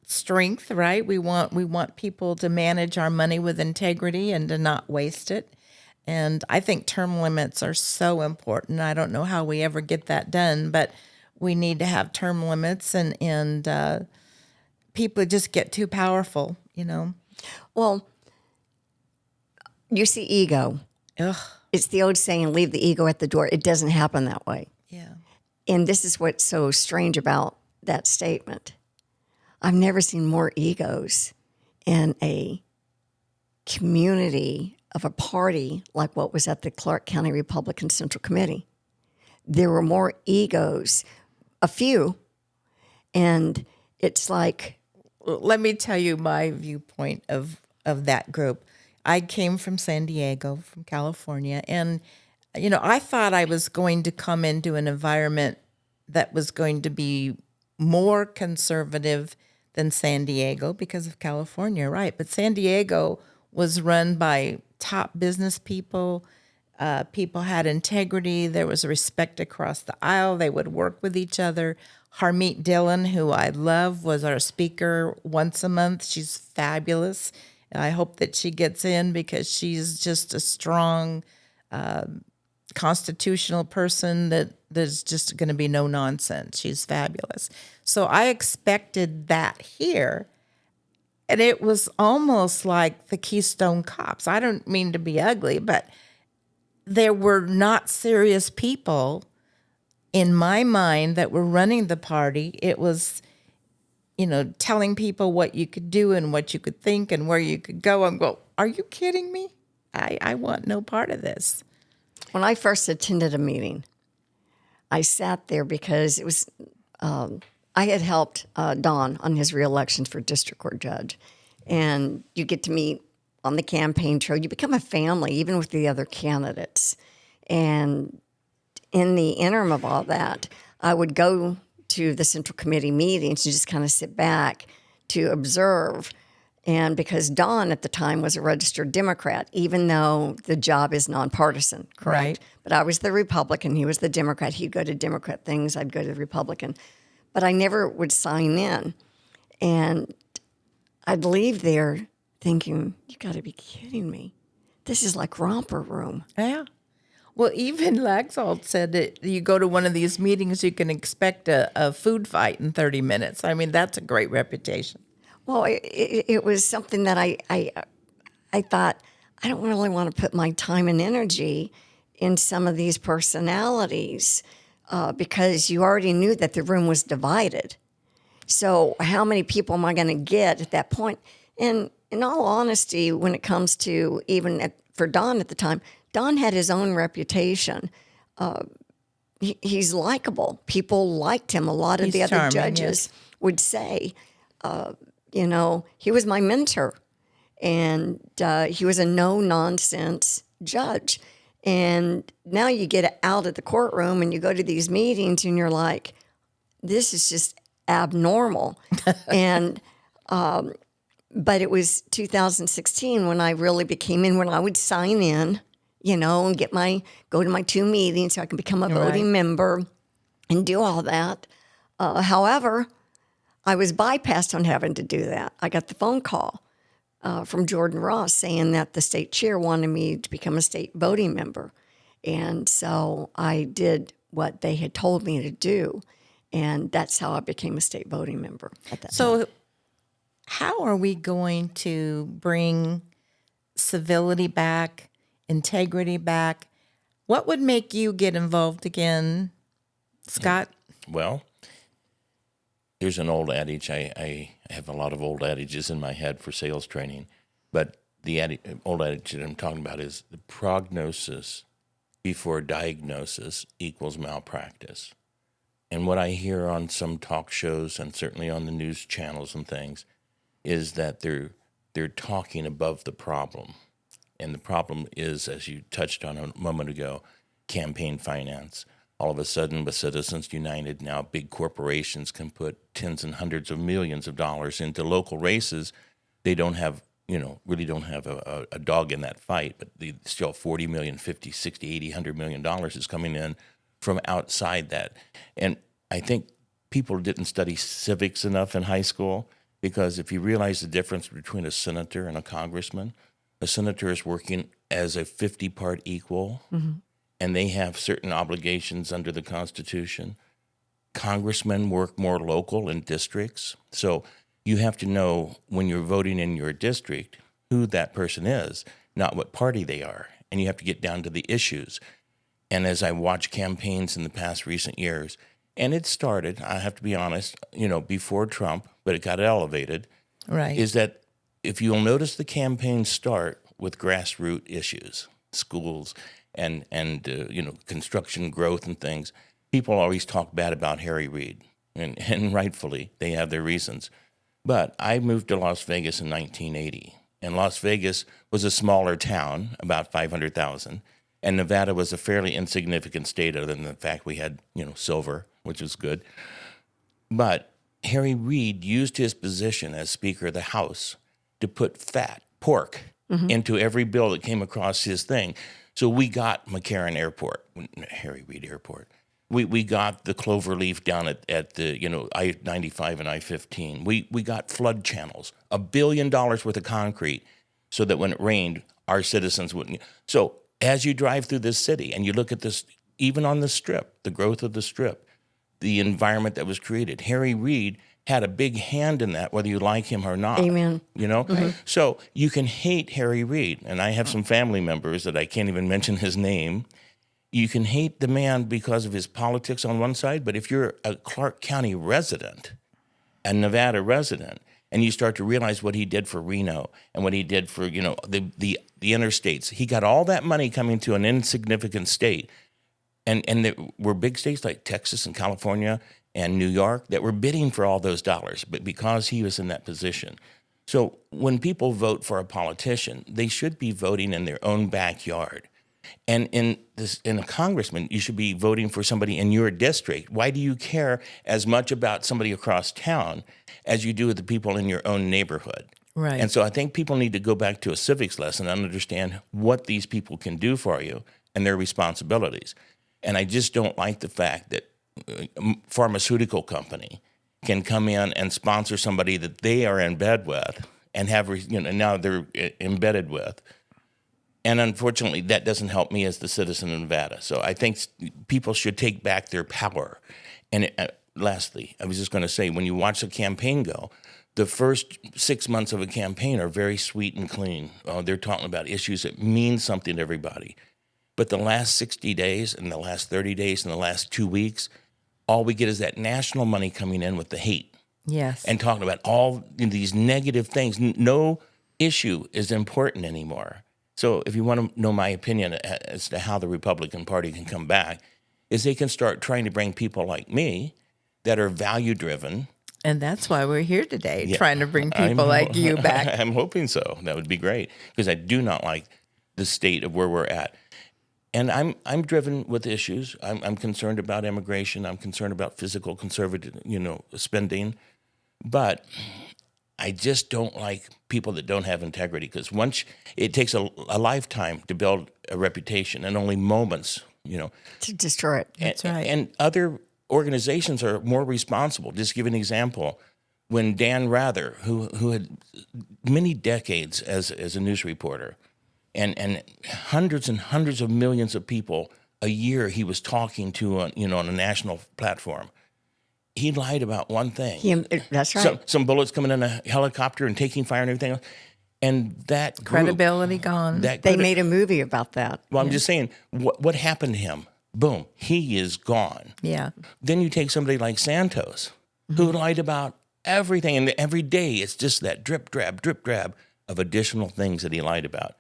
strength, right? We want people to manage our money with integrity and to not waste it. And I think term limits are so important. I don't know how we ever get that done, but we need to have term limits, and people just get too powerful, you know. Well, you see ego. Ugh. It's the old saying, leave the ego at the door. It doesn't happen that way. Yeah. And this is what's so strange about that statement. I've never seen more egos in a community of a party like what was at the Clark County Republican Central Committee. There were more egos, a few, and it's like... Let me tell you my viewpoint of that group. I came from San Diego, from California, and, you know, I thought I was going to come into an environment that was going to be more conservative than San Diego because of California, right? But San Diego was run by top business people. People had integrity. There was respect across the aisle. They would work with each other. Harmeet Dillon, who I love, was our speaker once a month. She's fabulous. I hope that she gets in because she's just a strong, constitutional person that there's just going to be no nonsense. She's fabulous. So I expected that here. And it was almost like the Keystone Cops. I don't mean to be ugly, but there were not serious people in my mind that were running the party. It was, you know, telling people what you could do and what you could think and where you could go. I'm going, are you kidding me? I want no part of this. When I first attended a meeting, I sat there because it was, I had helped Don on his reelection for district court judge. And you get to meet on the campaign trail. You become a family, even with the other candidates. And in the interim of all that, I would go to the Central Committee meetings and just kind of sit back to observe. And because Don at the time was a registered Democrat, even though the job is nonpartisan, correct? Right. But I was the Republican, he was the Democrat. He'd go to Democrat things, I'd go to the Republican. But I never would sign in. And I'd leave there thinking, you got to be kidding me. This is like romper room. Yeah. Well, even Laxalt said that you go to one of these meetings, you can expect a food fight in 30 minutes. I mean, that's a great reputation. Well, it was something that I thought, I don't really want to put my time and energy in some of these personalities because you already knew that the room was divided. So how many people am I going to get at that point? And in all honesty, when it comes to for Don at the time, Don had his own reputation. He's likable. People liked him. A lot of He's the other charming, judges yes. would say, he was my mentor. And he was a no-nonsense judge. And now you get out of the courtroom and you go to these meetings and you're like, this is just abnormal. And but it was 2016 when I really became in, when I would sign in, and go to my 2 meetings so I can become a voting member and do all that. However, I was bypassed on having to do that. I got the phone call from Jordan Ross saying that the state chair wanted me to become a state voting member. And so I did what they had told me to do. And that's how I became a state voting member at that time. So, how are we going to bring civility back, integrity back? What would make you get involved again, Scott? Well, there's an old adage. I have a lot of old adages in my head for sales training, but the old adage that I'm talking about is the prognosis before diagnosis equals malpractice. And what I hear on some talk shows and certainly on the news channels and things is that they're talking above the problem. And the problem is, as you touched on a moment ago, campaign finance. All of a sudden, with Citizens United, now big corporations can put tens and hundreds of millions of dollars into local races. They don't have, really don't have a dog in that fight, but still 40 million, 50, 60, 80, $100 million is coming in from outside that. And I think people didn't study civics enough in high school, because if you realize the difference between a senator and a congressman, a senator is working as a 50-part equal, and they have certain obligations under the Constitution. Congressmen work more local in districts. So you have to know when you're voting in your district who that person is, not what party they are. And you have to get down to the issues. And as I watch campaigns in the past recent years, and it started, I have to be honest, before Trump, but it got elevated, Right. is that if you'll notice the campaigns start with grassroots issues, schools and construction growth and things, people always talk bad about Harry Reid, and rightfully, they have their reasons. But I moved to Las Vegas in 1980, and Las Vegas was a smaller town, about 500,000, and Nevada was a fairly insignificant state other than the fact we had, silver, which was good. But Harry Reid used his position as Speaker of the House to put pork, into every bill that came across his thing. So we got McCarran Airport, Harry Reid Airport. We got the Cloverleaf down at the I-95 and I-15. We got flood channels, $1 billion worth of concrete, so that when it rained, our citizens wouldn't. So as you drive through this city and you look at this, even on the Strip, the growth of the Strip, the environment that was created, Harry Reid had a big hand in that, whether you like him or not. Amen. So you can hate Harry Reid, and I have some family members that I can't even mention his name. You can hate the man because of his politics on one side, but if you're a Clark County resident, a Nevada resident, and you start to realize what he did for Reno and what he did for the interstates, he got all that money coming to an insignificant state, and there were big states like Texas and California and New York that were bidding for all those dollars, but because he was in that position. So when people vote for a politician, they should be voting in their own backyard. And in a congressman, you should be voting for somebody in your district. Why do you care as much about somebody across town as you do with the people in your own neighborhood? Right. And so I think people need to go back to a civics lesson and understand what these people can do for you and their responsibilities. And I just don't like the fact that a pharmaceutical company can come in and sponsor somebody that they are in bed with and have, now they're embedded with. And unfortunately, that doesn't help me as the citizen of Nevada. So I think people should take back their power. And lastly, I was just going to say, when you watch a campaign go, the first 6 months of a campaign are very sweet and clean. They're talking about issues that mean something to everybody. But the last 60 days and the last 30 days and the last 2 weeks, all we get is that national money coming in with the hate. Yes. And talking about all these negative things. No issue is important anymore. So if you want to know my opinion as to how the Republican Party can come back, is they can start trying to bring people like me that are value-driven. And that's why we're here today, trying to bring people like you back. I'm hoping so. That would be great, because I do not like the state of where we're at. And I'm driven with issues. I'm concerned about immigration. I'm concerned about fiscal conservative, spending. But I just don't like people that don't have integrity, because once it takes a lifetime to build a reputation and only moments, To destroy it. That's right. And other organizations are more responsible. Just to give an example, when Dan Rather, who had many decades as a news reporter, and hundreds and hundreds of millions of people a year he was talking to on a national platform. He lied about one thing. That's right. Some bullets coming in a helicopter and taking fire and everything else. And that group, Credibility gone. They made a movie about that. Well, I'm just saying, what happened to him? Boom, he is gone. Yeah. Then you take somebody like Santos, who lied about everything, and every day it's just that drip, drab of additional things that he lied about.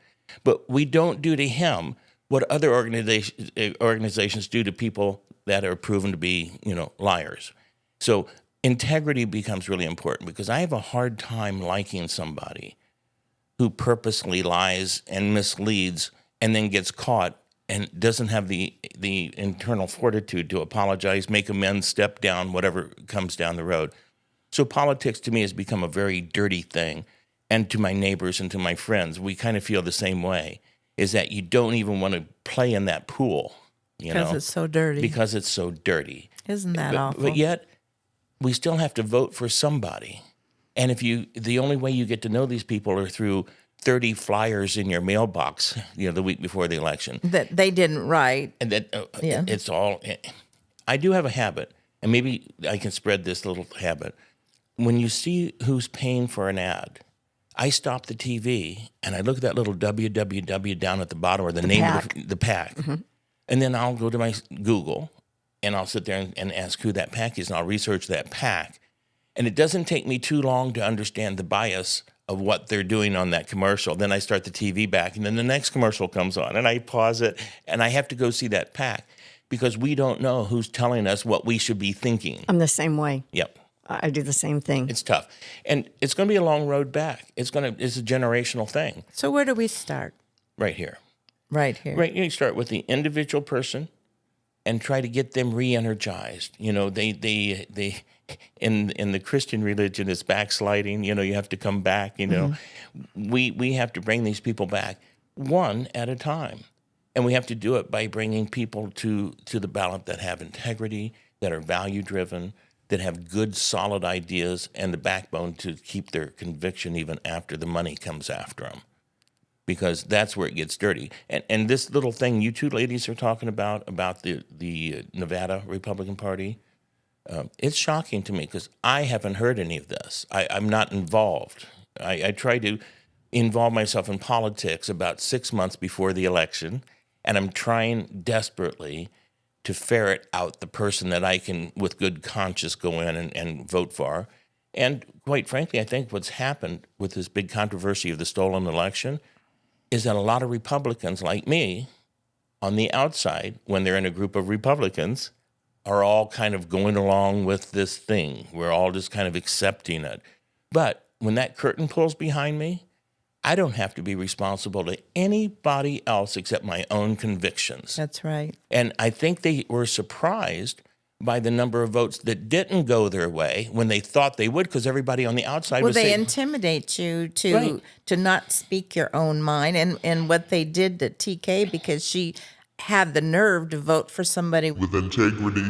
But we don't do to him what other organizations do to people that are proven to be, liars. So integrity becomes really important, because I have a hard time liking somebody who purposely lies and misleads and then gets caught and doesn't have the internal fortitude to apologize, make amends, step down, whatever comes down the road. So politics to me has become a very dirty thing. And to my neighbors and to my friends, we kind of feel the same way, is that you don't even want to play in that pool, Because it's so dirty. Because it's so dirty. Isn't that awful? But yet, we still have to vote for somebody. And the only way you get to know these people are through 30 flyers in your mailbox, the week before the election. That they didn't write. And that it's all. I do have a habit, and maybe I can spread this little habit. When you see who's paying for an ad, I stop the TV and I look at that little www down at the bottom, or the name of the pack. Mm-hmm. And then I'll go to my Google and I'll sit there and ask who that pack is, and I'll research that pack. And it doesn't take me too long to understand the bias of what they're doing on that commercial. Then I start the TV back, and then the next commercial comes on, and I pause it, and I have to go see that pack, because we don't know who's telling us what we should be thinking. I'm the same way. Yep. I do the same thing. It's tough. And it's going to be a long road back. It's a generational thing. So where do we start? Right here. Right here. Right. You start with the individual person and try to get them re-energized. They in the Christian religion, it's backsliding. You have to come back. We have to bring these people back one at a time. And we have to do it by bringing people to the ballot that have integrity, that are value-driven, that have good, solid ideas and the backbone to keep their conviction even after the money comes after them. Because that's where it gets dirty. And this little thing you two ladies are talking about the Nevada Republican Party, it's shocking to me, because I haven't heard any of this. I'm not involved. I try to involve myself in politics about 6 months before the election, and I'm trying desperately to ferret out the person that I can, with good conscience, go in and vote for. And quite frankly, I think what's happened with this big controversy of the stolen election is that a lot of Republicans like me, on the outside, when they're in a group of Republicans, are all kind of going along with this thing. We're all just kind of accepting it. But when that curtain pulls behind me, I don't have to be responsible to anybody else except my own convictions. That's right. And I think they were surprised by the number of votes that didn't go their way when they thought they would, because everybody on the outside Well, was they saying, intimidate you to Right. to not speak your own mind, and what they did to TK, because she had the nerve to vote for somebody with integrity.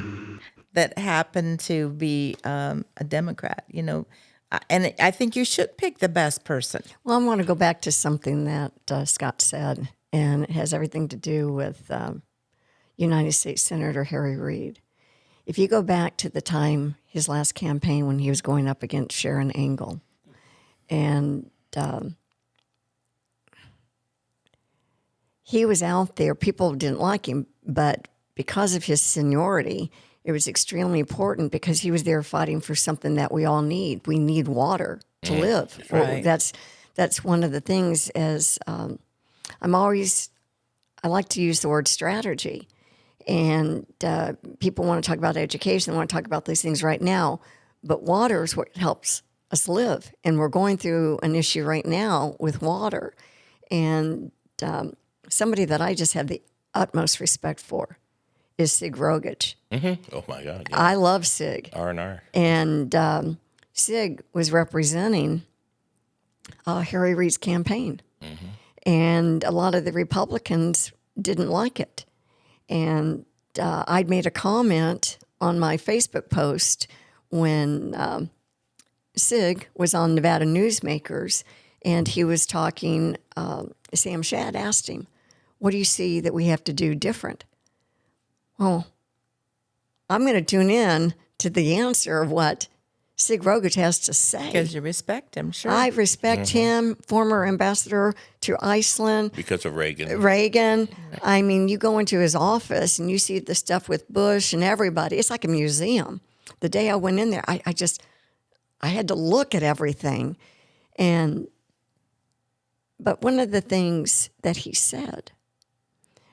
that happened to be a Democrat. And I think you should pick the best person. Well, I want to go back to something that Scott said, and it has everything to do with United States Senator Harry Reid. If you go back to the time, his last campaign when he was going up against Sharon Angle, and he was out there, people didn't like him, but because of his seniority, it was extremely important because he was there fighting for something that we all need. We need water to live. Right. That's one of the things. As I like to use the word strategy, and people want to talk about education. They want to talk about these things right now, but water is what helps us live, and we're going through an issue right now with water. And somebody that I just have the utmost respect for is Sig Rogich. oh my God, yeah. I love Sig. R&R. And Sig was representing Harry Reid's campaign. And a lot of the Republicans didn't like it. And I'd made a comment on my Facebook post when Sig was on Nevada Newsmakers, and he was talking, Sam Shad asked him, what do you see that we have to do different? Well, I'm going to tune in to the answer of what Sig Rogich has to say. Because you respect him, sure. I respect him, former ambassador to Iceland. Because of Reagan. Reagan. I mean, you go into his office and you see the stuff with Bush and everybody. It's like a museum. The day I went in there, I had to look at everything. But one of the things that he said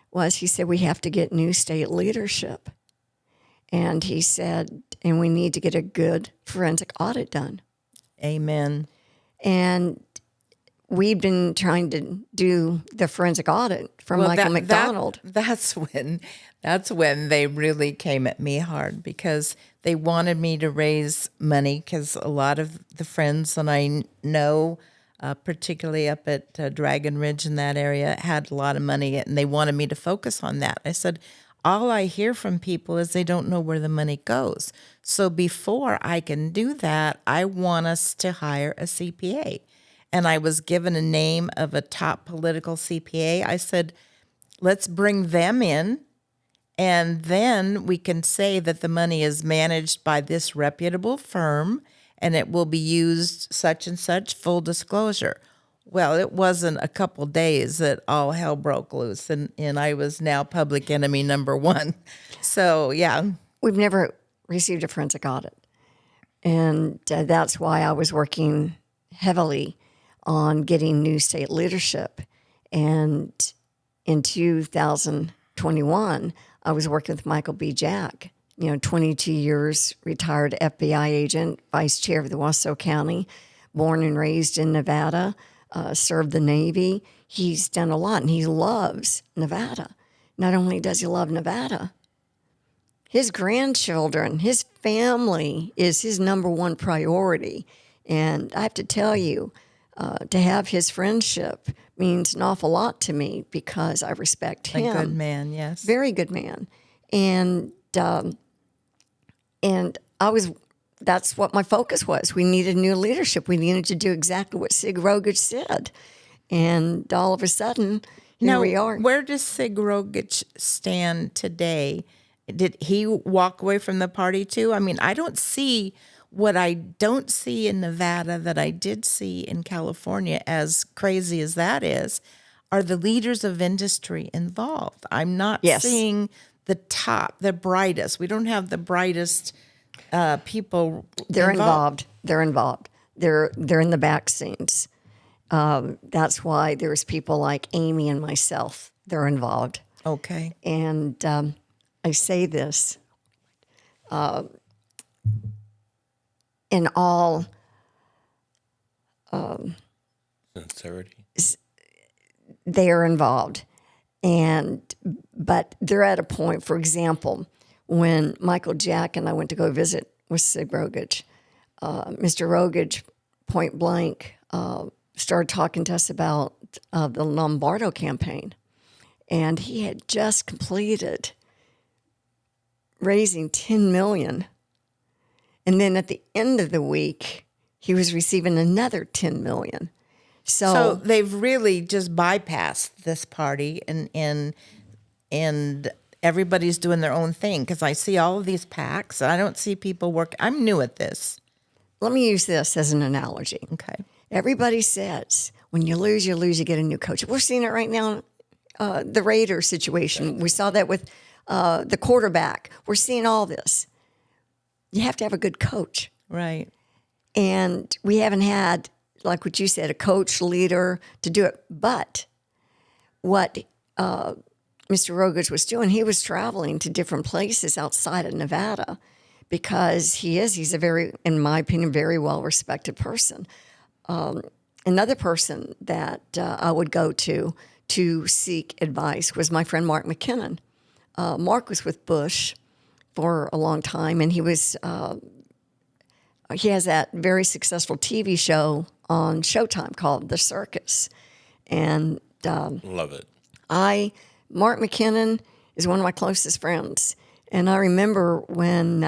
was, we have to get new state leadership. And he said, and we need to get a good forensic audit done. Amen. And we've been trying to do the forensic audit for Michael McDonald. That's when they really came at me hard, because they wanted me to raise money, because a lot of the friends that I know, particularly up at Dragon Ridge in that area, had a lot of money, and they wanted me to focus on that. I said, all I hear from people is they don't know where the money goes. So before I can do that, I want us to hire a CPA. And I was given a name of a top political CPA. I said, let's bring them in, and then we can say that the money is managed by this reputable firm and it will be used such and such, full disclosure. Well, it wasn't a couple days that all hell broke loose, and I was now public enemy number one. So, yeah. We've never received a forensic audit. And that's why I was working heavily on getting new state leadership. And in 2021, I was working with Michael B. Jack, 22 years, retired FBI agent, vice chair of the Washoe County, born and raised in Nevada, served the Navy. He's done a lot, and he loves Nevada. Not only does he love Nevada, his grandchildren, his family is his number one priority. And I have to tell you, to have his friendship means an awful lot to me, because I respect him. A good man, yes. Very good man. And that's what my focus was. We needed new leadership. We needed to do exactly what Sig Rogich said. And all of a sudden, here we are. Where does Sig Rogich stand today? Did he walk away from the party too? I mean, I don't see what I don't see in Nevada that I did see in California, as crazy as that is, are the leaders of industry involved. I'm not seeing the top, the brightest. We don't have the brightest people. They're involved. They're involved. They're in the back scenes. That's why there's people like Amy and myself. They're involved. Okay. And I say this in all Sincerity. They are involved. But they're at a point, for example, when Michael Jack and I went to go visit with Sig Rogage, Mr. Rogage, point blank, started talking to us about the Lombardo campaign. And he had just completed raising $10 million. And then at the end of the week, he was receiving another $10 million. So they've really just bypassed this party, and everybody's doing their own thing, because I see all of these PACs, and I don't see people work. I'm new at this. Let me use this as an analogy. Okay. Everybody says when you lose, you get a new coach. We're seeing it right now, the Raiders situation. We saw that with the quarterback. We're seeing all this. You have to have a good coach. Right. And we haven't had, like what you said, a coach, leader to do it. But what Mr. Rogage was doing, he was traveling to different places outside of Nevada because he's a very, in my opinion, very well-respected person. Another person that I would go to seek advice was my friend Mark McKinnon. Mark was with Bush for a long time, and he has that very successful TV show on Showtime called The Circus. And Love it. Mark McKinnon is one of my closest friends. And I remember when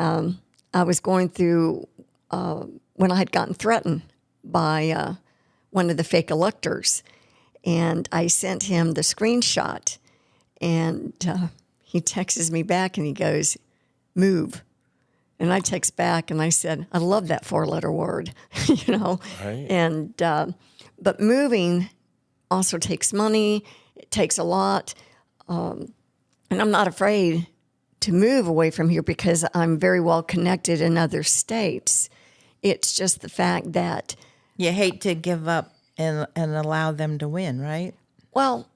I was going through, when I had gotten threatened by one of the fake electors, and I sent him the screenshot, and he texts me back and he goes, "Move." And I text back and I said, "I love that 4-letter word," you know. Right. And but moving also takes money. It takes a lot, and I'm not afraid to move away from here because I'm very well connected in other states. It's just the fact that, You hate to give up and allow them to win, right? well,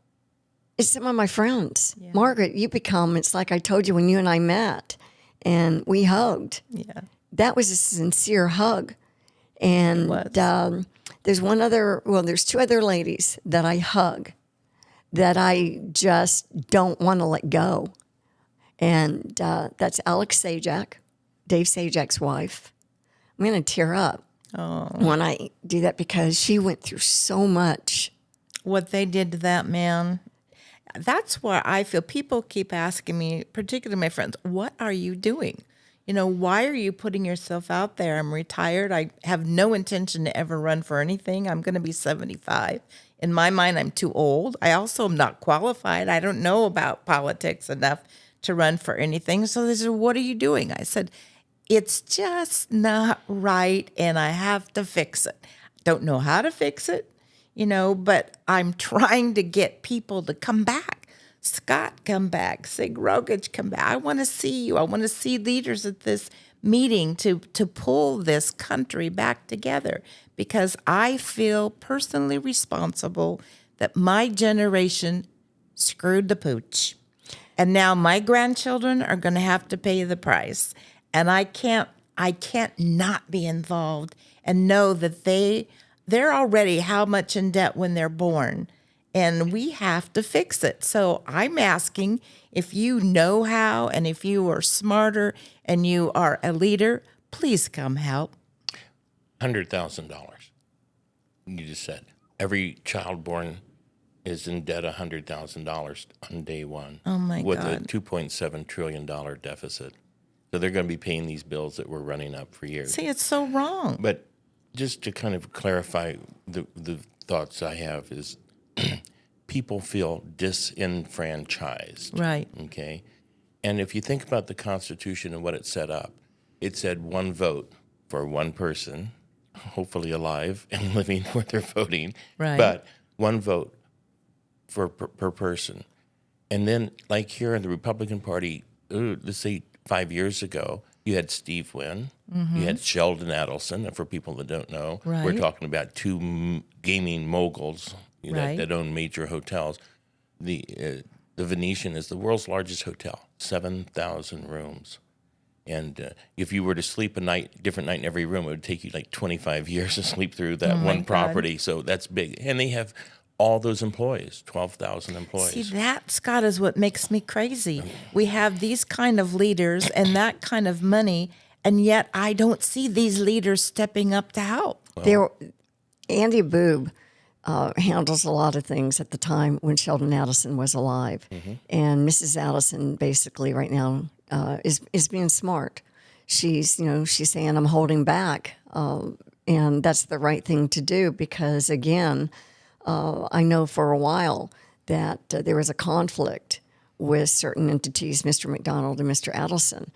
it's some of my friends. Margaret, it's like I told you when you and I met and we hugged. Yeah. That was a sincere hug. And there's there's 2 other ladies that I hug that I just don't want to let go. And that's Alex Sajak, Dave Sajak's wife. I'm going to tear up when I do that because she went through so much. What they did to that man, that's where I feel people keep asking me, particularly my friends, what are you doing? You know, why are you putting yourself out there? I'm retired. I have no intention to ever run for anything. I'm going to be 75. In my mind, I'm too old. I also am not qualified. I don't know about politics enough to run for anything. So they said, what are you doing? I said, it's just not right, and I have to fix it. Don't know how to fix it, but I'm trying to get people to come back. Scott, come back. Sig Rogage, come back. I want to see you. I want to see leaders at this meeting to pull this country back together, because I feel personally responsible that my generation screwed the pooch. And now my grandchildren are going to have to pay the price. And I can't not be involved and know that they're already how much in debt when they're born. And we have to fix it. So I'm asking, if you know how, and if you are smarter and you are a leader, please come help. $100,000. You just said every child born is in debt $100,000 on day one. Oh my with God. a $2.7 trillion deficit. So they're going to be paying these bills that we're running up for years. See, it's so wrong. But just to kind of clarify the thoughts I have is people feel disenfranchised. Right. Okay. And if you think about the Constitution and what it set up, it said one vote for one person, hopefully alive and living where they're voting. Right. But one vote per person. And then, like here in the Republican Party, let's say 5 years ago, you had Steve Wynn, you had Sheldon Adelson, and for people that don't know, we're Right. talking about 2 gaming moguls Right. that own major hotels. The Venetian is the world's largest hotel, 7,000 rooms. And if you were to sleep different night in every room, it would take you like 25 years to sleep through that one property. So that's big. And they have all those employees, 12,000 See, employees. that, Scott, is what makes me crazy. We have these kind of leaders and that kind of money, and yet I don't see these leaders stepping up to help. There, Andy Boob handles a lot of things at the time when Sheldon Addison was alive, and Mrs. Addison basically right now is being smart. She's she's saying I'm holding back, and that's the right thing to do because again, I know for a while that there was a conflict with certain entities, Mr. McDonald and Mr. Addison,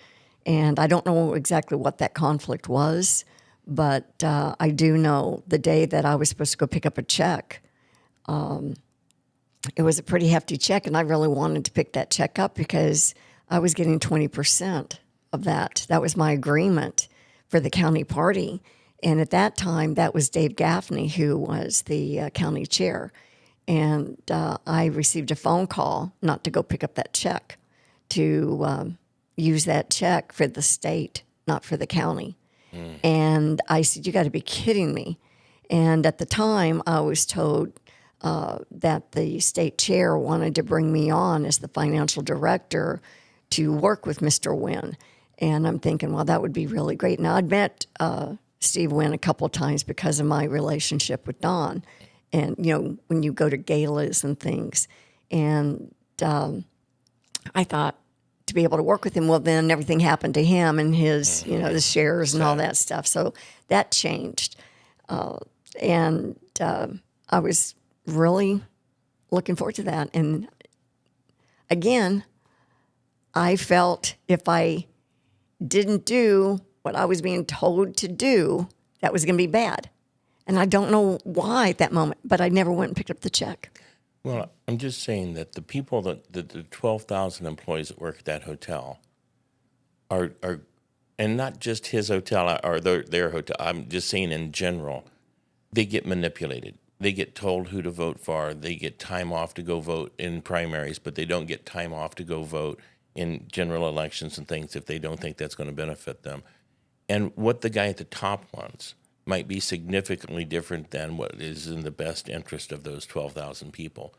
and I don't know exactly what that conflict was. But I do know the day that I was supposed to go pick up a check, it was a pretty hefty check, and I really wanted to pick that check up because I was getting 20% of that. That was my agreement for the county party. And at that time, that was Dave Gaffney, who was the county chair. And I received a phone call not to go pick up that check, to use that check for the state, not for the county. And I said, you got to be kidding me. And at the time, I was told that the state chair wanted to bring me on as the financial director to work with Mr. Wynn. And I'm thinking, well, that would be really great. Now, I'd met Steve Wynn a couple of times because of my relationship with Don. And, when you go to galas and things. And I thought, to be able to work with him, well, then everything happened to him and his, the shares and all that stuff. So that changed. And I was really looking forward to that. And again, I felt if I didn't do what I was being told to do, that was going to be bad. And I don't know why at that moment, but I never went and picked up the check. Well, I'm just saying that the people the 12,000 employees that work at that hotel are, and not just his hotel or their hotel. I'm just saying in general, they get manipulated. They get told who to vote for. They get time off to go vote in primaries, but they don't get time off to go vote in general elections and things if they don't think that's going to benefit them. And what the guy at the top wants might be significantly different than what is in the best interest of those 12,000 people.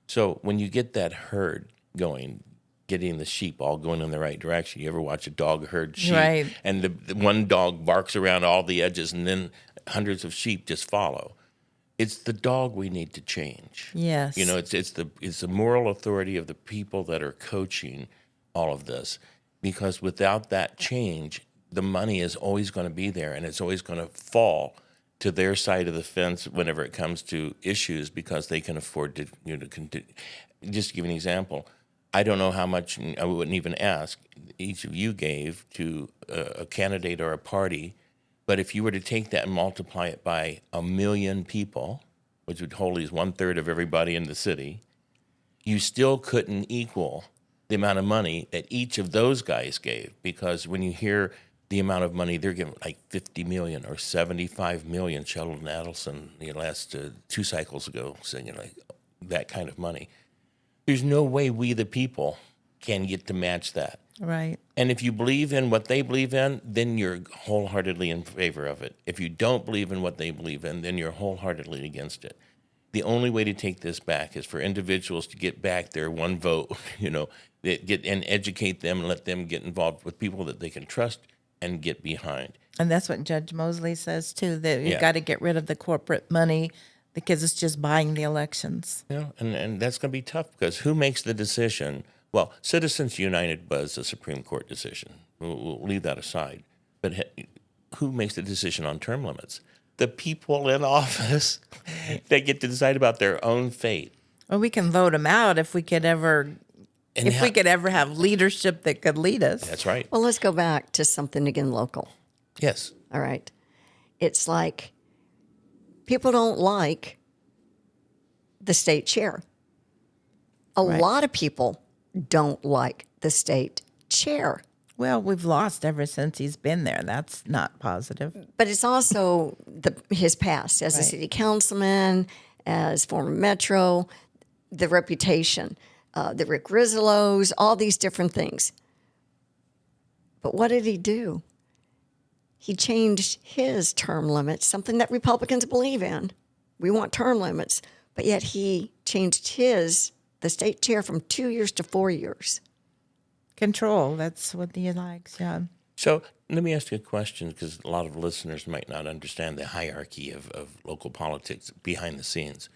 So when you get that herd going, getting the sheep all going in the right direction, you ever watch a dog herd sheep? Right. And the one dog barks around all the edges and then hundreds of sheep just follow. It's the dog we need to change. Yes. It's the moral authority of the people that are coaching all of this, because without that change, the money is always going to be there, and it's always going to fall to their side of the fence whenever it comes to issues because they can afford to, just to give an example, I don't know how much, I wouldn't even ask, each of you gave to a candidate or a party, but if you were to take that and multiply it by 1 million people, which would hold is 1/3 of everybody in the city, you still couldn't equal the amount of money that each of those guys gave, because when you hear the amount of money they're giving, like 50 million or 75 million, Sheldon Adelson, the last 2 cycles ago, saying like that kind of money. There's no way we, the people, can get to match that. Right. And if you believe in what they believe in, then you're wholeheartedly in favor of it. If you don't believe in what they believe in, then you're wholeheartedly against it. The only way to take this back is for individuals to get back their one vote, get and educate them and let them get involved with people that they can trust and get behind. And that's what Judge Mosley says, too, that you've got to get rid of the corporate money because it's just buying the elections. And that's going to be tough because who makes the decision? Well, Citizens United was a Supreme Court decision. We'll leave that aside. But who makes the decision on term limits? The people in office. They get to decide about their own fate. Well, we can vote them out if we could ever... we could ever have leadership that could lead us. That's right. Well, let's go back to something again local. Yes. All right. It's like people don't like the state chair. A lot of people don't like the state chair. Well, we've lost ever since he's been there. That's not positive. But it's also his past as a city councilman, as former Metro, the reputation, the Rick Rizzolos, all these different things. But what did he do? He changed his term limits, something that Republicans believe in. We want term limits. But yet he changed the state chair, from 2 years to 4 years. Control. That's what he likes. Yeah. So let me ask you a question, because a lot of listeners might not understand the hierarchy of local politics behind the scenes.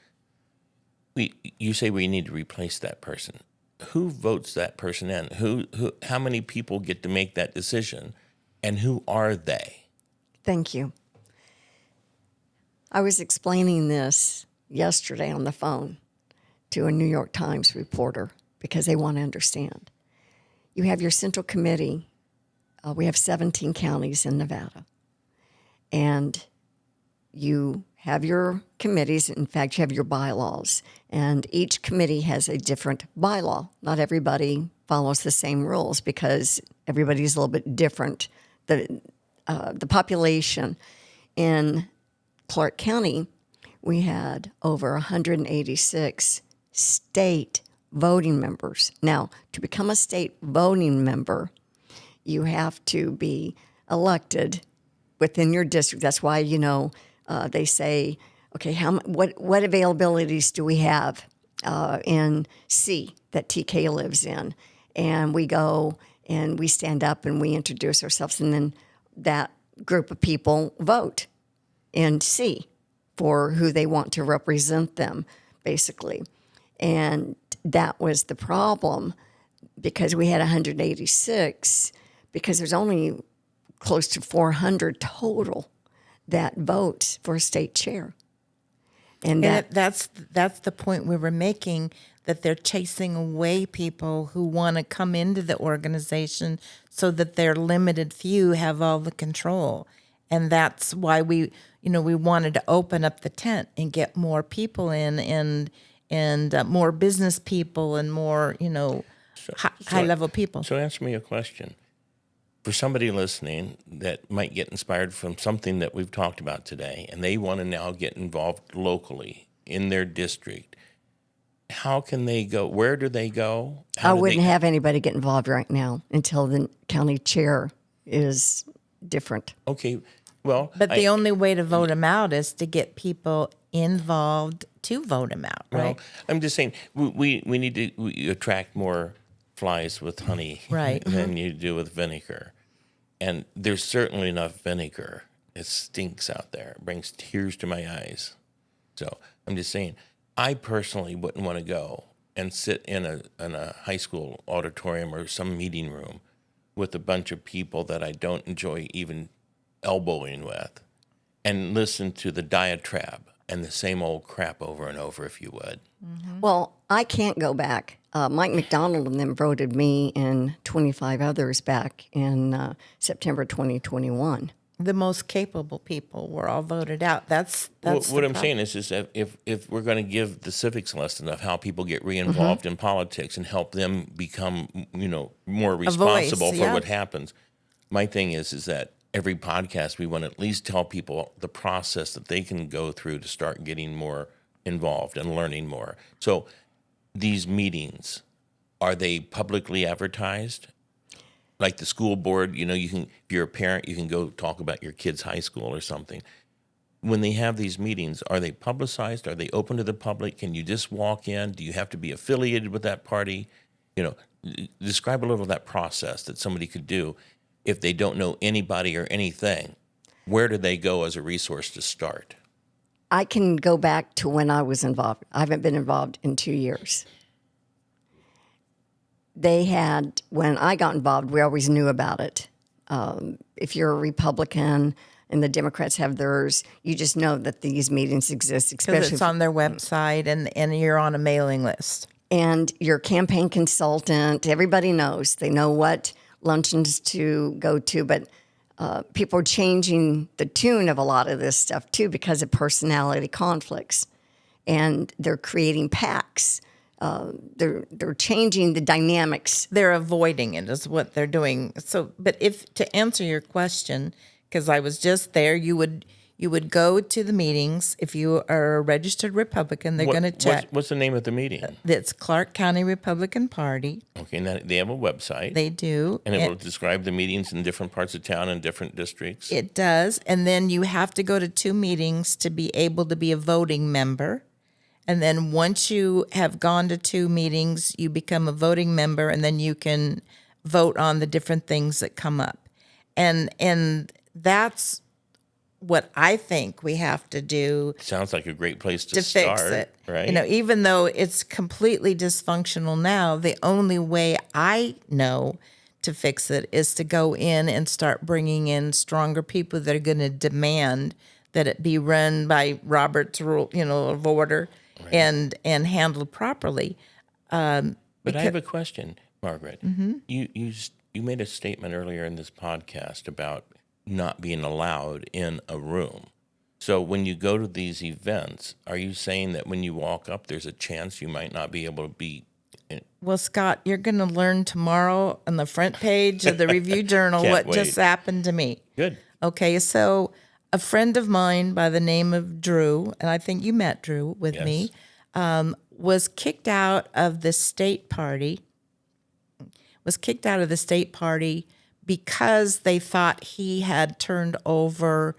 You say we need to replace that person. Who votes that person in? How many people get to make that decision, and who are they? Thank you. I was explaining this yesterday on the phone to a New York Times reporter because they want to understand. You have your central committee. We have 17 counties in Nevada. And you have your committees. In fact, you have your bylaws. And each committee has a different bylaw. Not everybody follows the same rules because everybody's a little bit different. The population in Clark County, we had over 186 state voting members. Now, to become a state voting member, you have to be elected within your district. That's why, they say, okay, what availabilities do we have in C that TK lives in? And we go and we stand up and we introduce ourselves, and then that group of people vote in C for who they want to represent them, basically. And that was the problem, because we had 186, because there's only close to 400 total that vote for a state chair. And that's the point we were making, that they're chasing away people who want to come into the organization so that their limited few have all the control. And that's why we wanted to open up the tent and get more people in, and more business people, and more, high level people. So answer me a question. For somebody listening that might get inspired from something that we've talked about today, and they want to now get involved locally in their district, how can they go? Where do they go? I wouldn't have anybody get involved right now until the county chair is different. Okay, well, but the only way to vote them out is to get people involved to vote them out, right? Well, I'm just saying we need to attract more flies with honey, right, than you do with vinegar. And there's certainly enough vinegar. It stinks out there. It brings tears to my eyes. So I'm just saying, I personally wouldn't want to go and sit in a high school auditorium or some meeting room with a bunch of people that I don't enjoy even elbowing with, and listen to the diatribe and the same old crap over and over, if you would. Mm-hmm. Well, I can't go back. Mike McDonald and them voted me and 25 others back in September 2021. The most capable people were all voted out. That's what I'm saying is that if we're going to give the civics lesson of how people get re-involved in politics and help them become more responsible for what happens, my thing is that every podcast we want to at least tell people the process that they can go through to start getting more involved and learning more. So these meetings, are they publicly advertised? Like the school board, you can, if you're a parent, you can go talk about your kid's high school or something. When they have these meetings, are they publicized? Are they open to the public? Can you just walk in? Do you have to be affiliated with that party? Describe a little of that process that somebody could do if they don't know anybody or anything. Where do they go as a resource to start? I can go back to when I was involved. I haven't been involved in 2 years. They had, when I got involved, we always knew about it. If you're a Republican and the Democrats have theirs, you just know that these meetings exist, especially because it's on their website and you're on a mailing list. And your campaign consultant, everybody knows. They know what luncheons to go to, but people are changing the tune of a lot of this stuff too because of personality conflicts, and they're creating PACs. They're changing the dynamics. They're avoiding it is what they're doing. So, but if to answer your question, because I was just there, you You would go to the meetings. If you are a registered Republican, they're going to check. What's the name of the meeting? It's Clark County Republican Party. Okay, and they have a website. They do. And it will describe the meetings in different parts of town and different districts. It does. And then you have to go to 2 meetings to be able to be a voting member. And then once you have gone to 2 meetings, you become a voting member, and then you can vote on the different things that come up. And that's what I think we have to do Sounds like a great place to fix start, it. right? Even though it's completely dysfunctional now, the only way I know to fix it is to go in and start bringing in stronger people that are going to demand that it be run by Robert's rule, of order, and handled properly. But I have a question, Margaret. Mm-hmm. You made a statement earlier in this podcast about not being allowed in a room. So when you go to these events, are you saying that when you walk up, there's a chance you might not be able to be? Well, Scott, you're going to learn tomorrow on the front page of the Review Journal Can't what wait. just happened to me. Good. Okay, so a friend of mine by the name of Drew, and I think you met Drew with Yes. me, was kicked out of the state party. Because they thought he had turned over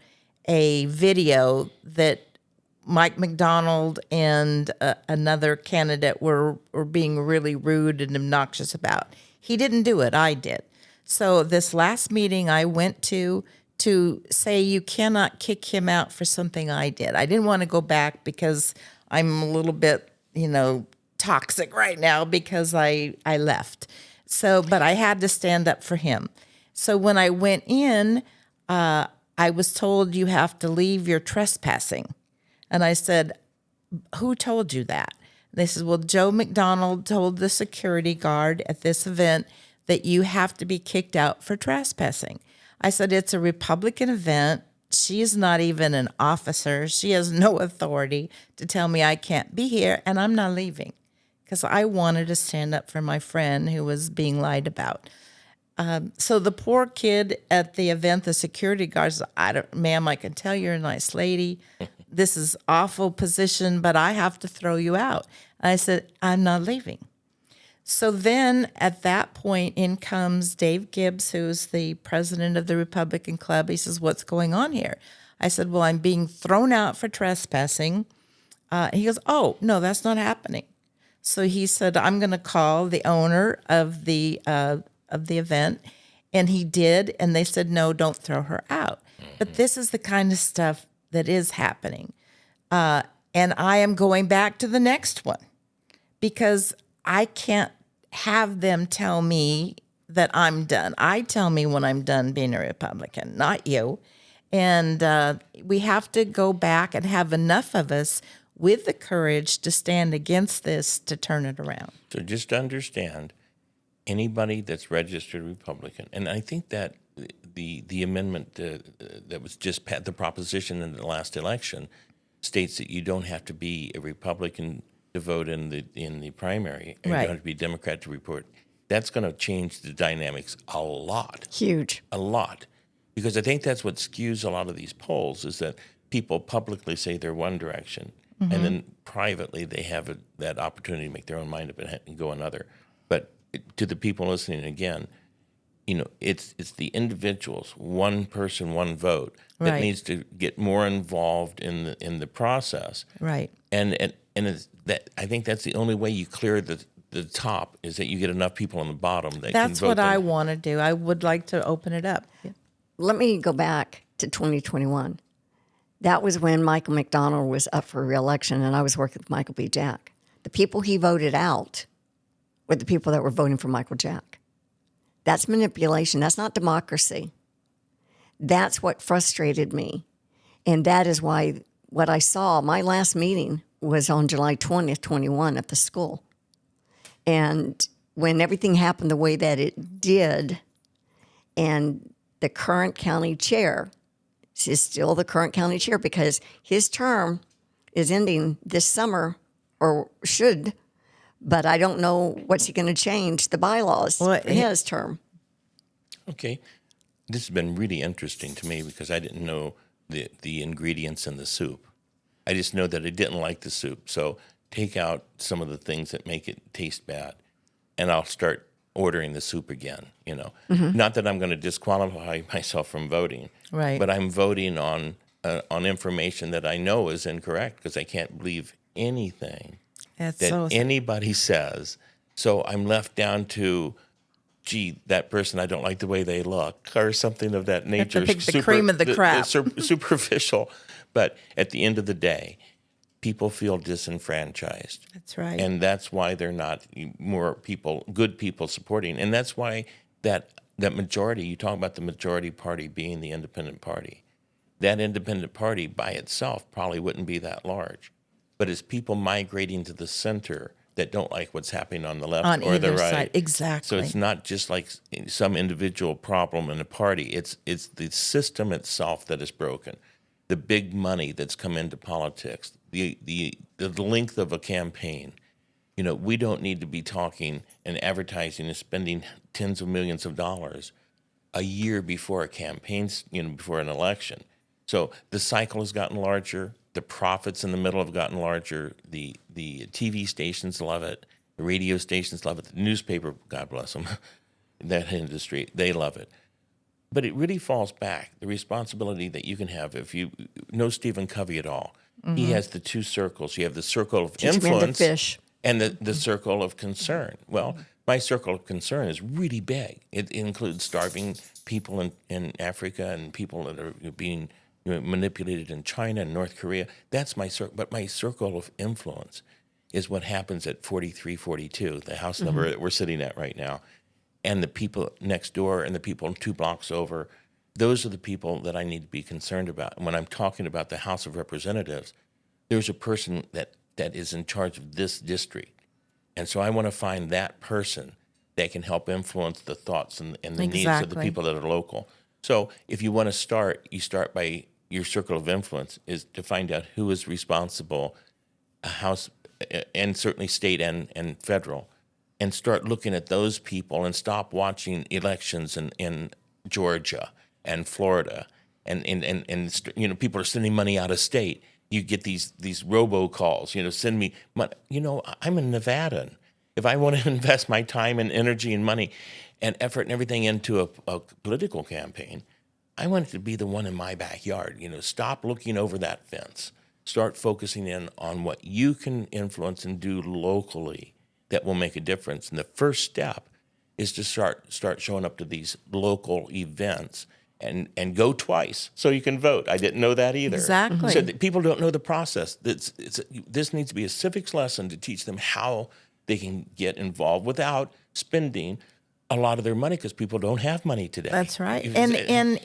a video that Mike McDonald and another candidate were being really rude and obnoxious about. He didn't do it. I did. So this last meeting I went to say you cannot kick him out for something I did. I didn't want to go back because I'm a little bit, toxic right now because I left. So, but I had to stand up for him. So when I went in, I was told you have to leave, you're trespassing. And I said, who told you that? They said, well, Joe McDonald told the security guard at this event that you have to be kicked out for trespassing. I said, it's a Republican event. She's not even an officer. She has no authority to tell me I can't be here, and I'm not leaving because I wanted to stand up for my friend who was being lied about. So the poor kid at the event, the security guards, ma'am, I can tell you're a nice lady. This is awful position, but I have to throw you out. I said, I'm not leaving. So then at that point in comes Dave Gibbs, who's the president of the Republican Club. He says, what's going on here? I said, well, I'm being thrown out for trespassing. He goes, oh, no, that's not happening. So he said, I'm going to call the owner of the event. And he did. And they said, no, don't throw her out. But this is the kind of stuff that is happening. And I am going back to the next one because I can't have them tell me that I'm done. I tell me when I'm done being a Republican, not you. And we have to go back and have enough of us with the courage to stand against this to turn it around. So just understand, anybody that's registered Republican, and I think that the amendment that was just the proposition in the last election states that you don't have to be a Republican to vote in the primary, and Right. you don't have to be a Democrat to report. That's going to change the dynamics a lot. Huge. A lot. Because I think that's what skews a lot of these polls is that people publicly say they're one direction, and then privately they have that opportunity to make their own mind up and go another. But to the people listening again, it's the individuals, one person, one vote, that Right. needs to get more involved in the process. Right. And it's that I think that's the only way you clear the top is that you get enough people on the bottom that can That's vote what I them. want to do. I would like to open it up. Let me go back to 2021. That was when Michael McDonald was up for re-election, and I was working with Michael B. Jack. The people he voted out were the people that were voting for Michael Jack. That's manipulation. That's not democracy. That's what frustrated me. And that is why what I saw, my last meeting was on July 20th, 21 at the school. And when everything happened the way that it did, and the current county chair is still the current county chair because his term is ending this summer, or should, but I don't know what's he going to change the bylaws for his term. Okay. This has been really interesting to me because I didn't know the ingredients in the soup. I just know that I didn't like the soup. So take out some of the things that make it taste bad, and I'll start ordering the soup again, Not that I'm going to disqualify myself from voting, Right. but I'm voting on information that I know is incorrect because I can't believe anything That's that so anybody says. So I'm left down to, gee, that person, I don't like the way they look, or something of that nature. pick the cream of the crap. Superficial. But at the end of the day, people feel disenfranchised. That's right. And that's why they're not more people, good people supporting. And that's why that majority, you talk about the majority party being the independent party. That independent party by itself probably wouldn't be that large. But it's people migrating to the center that don't like what's happening on the left On or the either right. side. Exactly. So it's not just like some individual problem in a party. It's the system itself that is broken. The big money that's come into politics, the length of a campaign. We don't need to be talking and advertising and spending tens of millions of dollars a year before a campaign, before an election. So the cycle has gotten larger. The profits in the middle have gotten larger. The TV stations love it. The radio stations love it. The newspaper, God bless them, that industry, they love it. But it really falls back, the responsibility that you can have if you know Stephen Covey at all. He has the two circles. You have the circle of Teach men to influence fish. and the circle of concern. Well, my circle of concern is really big. It includes starving people in Africa and people that are being manipulated in China and North Korea. That's my circle. But my circle of influence is what happens at 4342, the house number that we're sitting at right now. And the people next door and the people 2 blocks over, those are the people that I need to be concerned about. And when I'm talking about the House of Representatives, there's a person that is in charge of this district. And so I want to find that person that can help influence the thoughts and the needs of the Exactly. people that are local. So if you want to start, you start by your circle of influence is to find out who is responsible, House, and certainly state and federal, and start looking at those people and stop watching elections in Georgia and Florida, and people are sending money out of state. You get these robocalls, send me money. I'm a Nevadan. If I want to invest my time and energy and money and effort and everything into a political campaign, I want it to be the one in my backyard. Stop looking over that fence. Start focusing in on what you can influence and do locally that will make a difference. And the first step is to start showing up to these local events and go twice so you can vote. I didn't know that either. Exactly. So that people don't know the process. This needs to be a civics lesson to teach them how they can get involved without spending a lot of their money because people don't have money today. That's right. And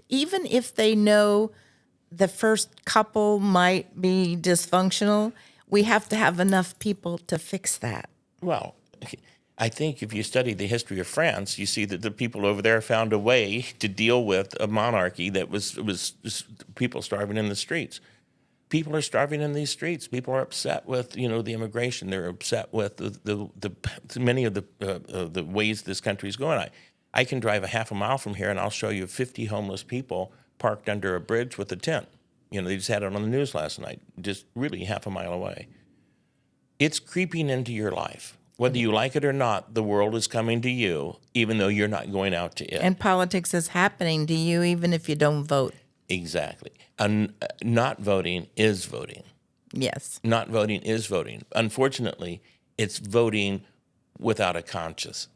even if they know the first couple might be dysfunctional, we have to have enough people to fix that. Well, I think if you study the history of France, you see that the people over there found a way to deal with a monarchy that was people starving in the streets. People are starving in these streets. People are upset with the immigration. They're upset with the many of the ways this country is going. I can drive a half a mile from here and I'll show you 50 homeless people parked under a bridge with a tent. They just had it on the news last night, just really half a mile away. It's creeping into your life. Whether you like it or not, the world is coming to you, even though you're not going out to it. And politics is happening to you even if you don't vote. Exactly. And not voting is voting. Yes. Not voting is voting. Unfortunately, it's voting without a conscience.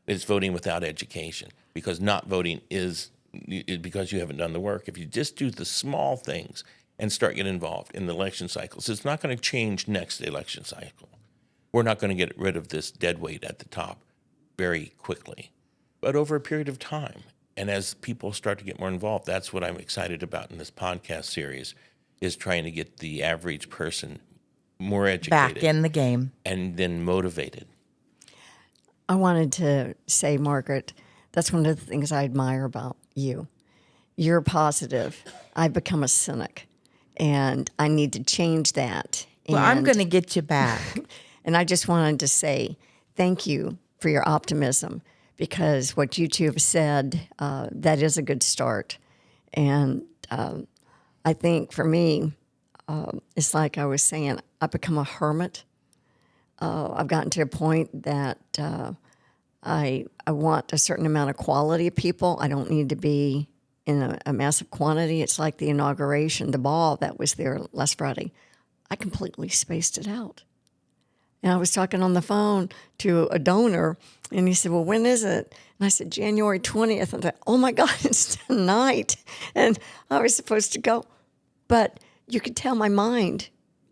It's voting without education because not voting is because you haven't done the work. If you just do the small things and start getting involved in the election cycles, it's not going to change next election cycle. We're not going to get rid of this dead weight at the top very quickly, but over a period of time. And as people start to get more involved, that's what I'm excited about in this podcast series, is trying to get the average person more educated. Back in the game. And then motivated. I wanted to say, Margaret, that's one of the things I admire about you. You're positive. I've become a cynic, and I need to change that. Well, I'm going to get you back. And I just wanted to say thank you for your optimism, because what you two have said, that is a good start. And I think for me, it's like I was saying, I've become a hermit. I've gotten to a point that I want a certain amount of quality of people. I don't need to be in a massive quantity. It's like the inauguration, the ball that was there last Friday. I completely spaced it out. And I was talking on the phone to a donor, and he said, well, when is it? And I said, January 20th. And I thought, oh, my God, it's tonight. And I was supposed to go. But you could tell my mind.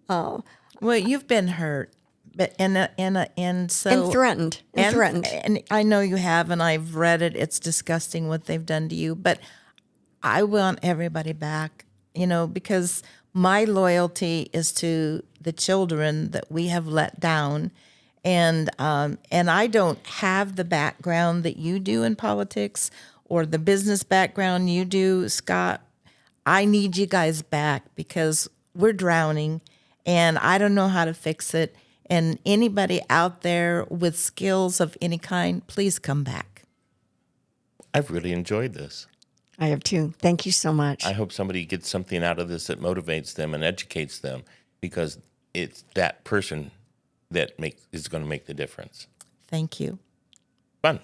Well, you've been hurt, but and so And threatened. And threatened. And I know you have, and I've read it. It's disgusting what they've done to you. But I want everybody back, because my loyalty is to the children that we have let down, and I don't have the background that you do in politics or the business background you do, Scott. I need you guys back because we're drowning, and I don't know how to fix it. And anybody out there with skills of any kind, please come back. I've really enjoyed this. I have too. Thank you so much. I hope somebody gets something out of this that motivates them and educates them, because it's that person that is going to make the difference. Thank you. Fun.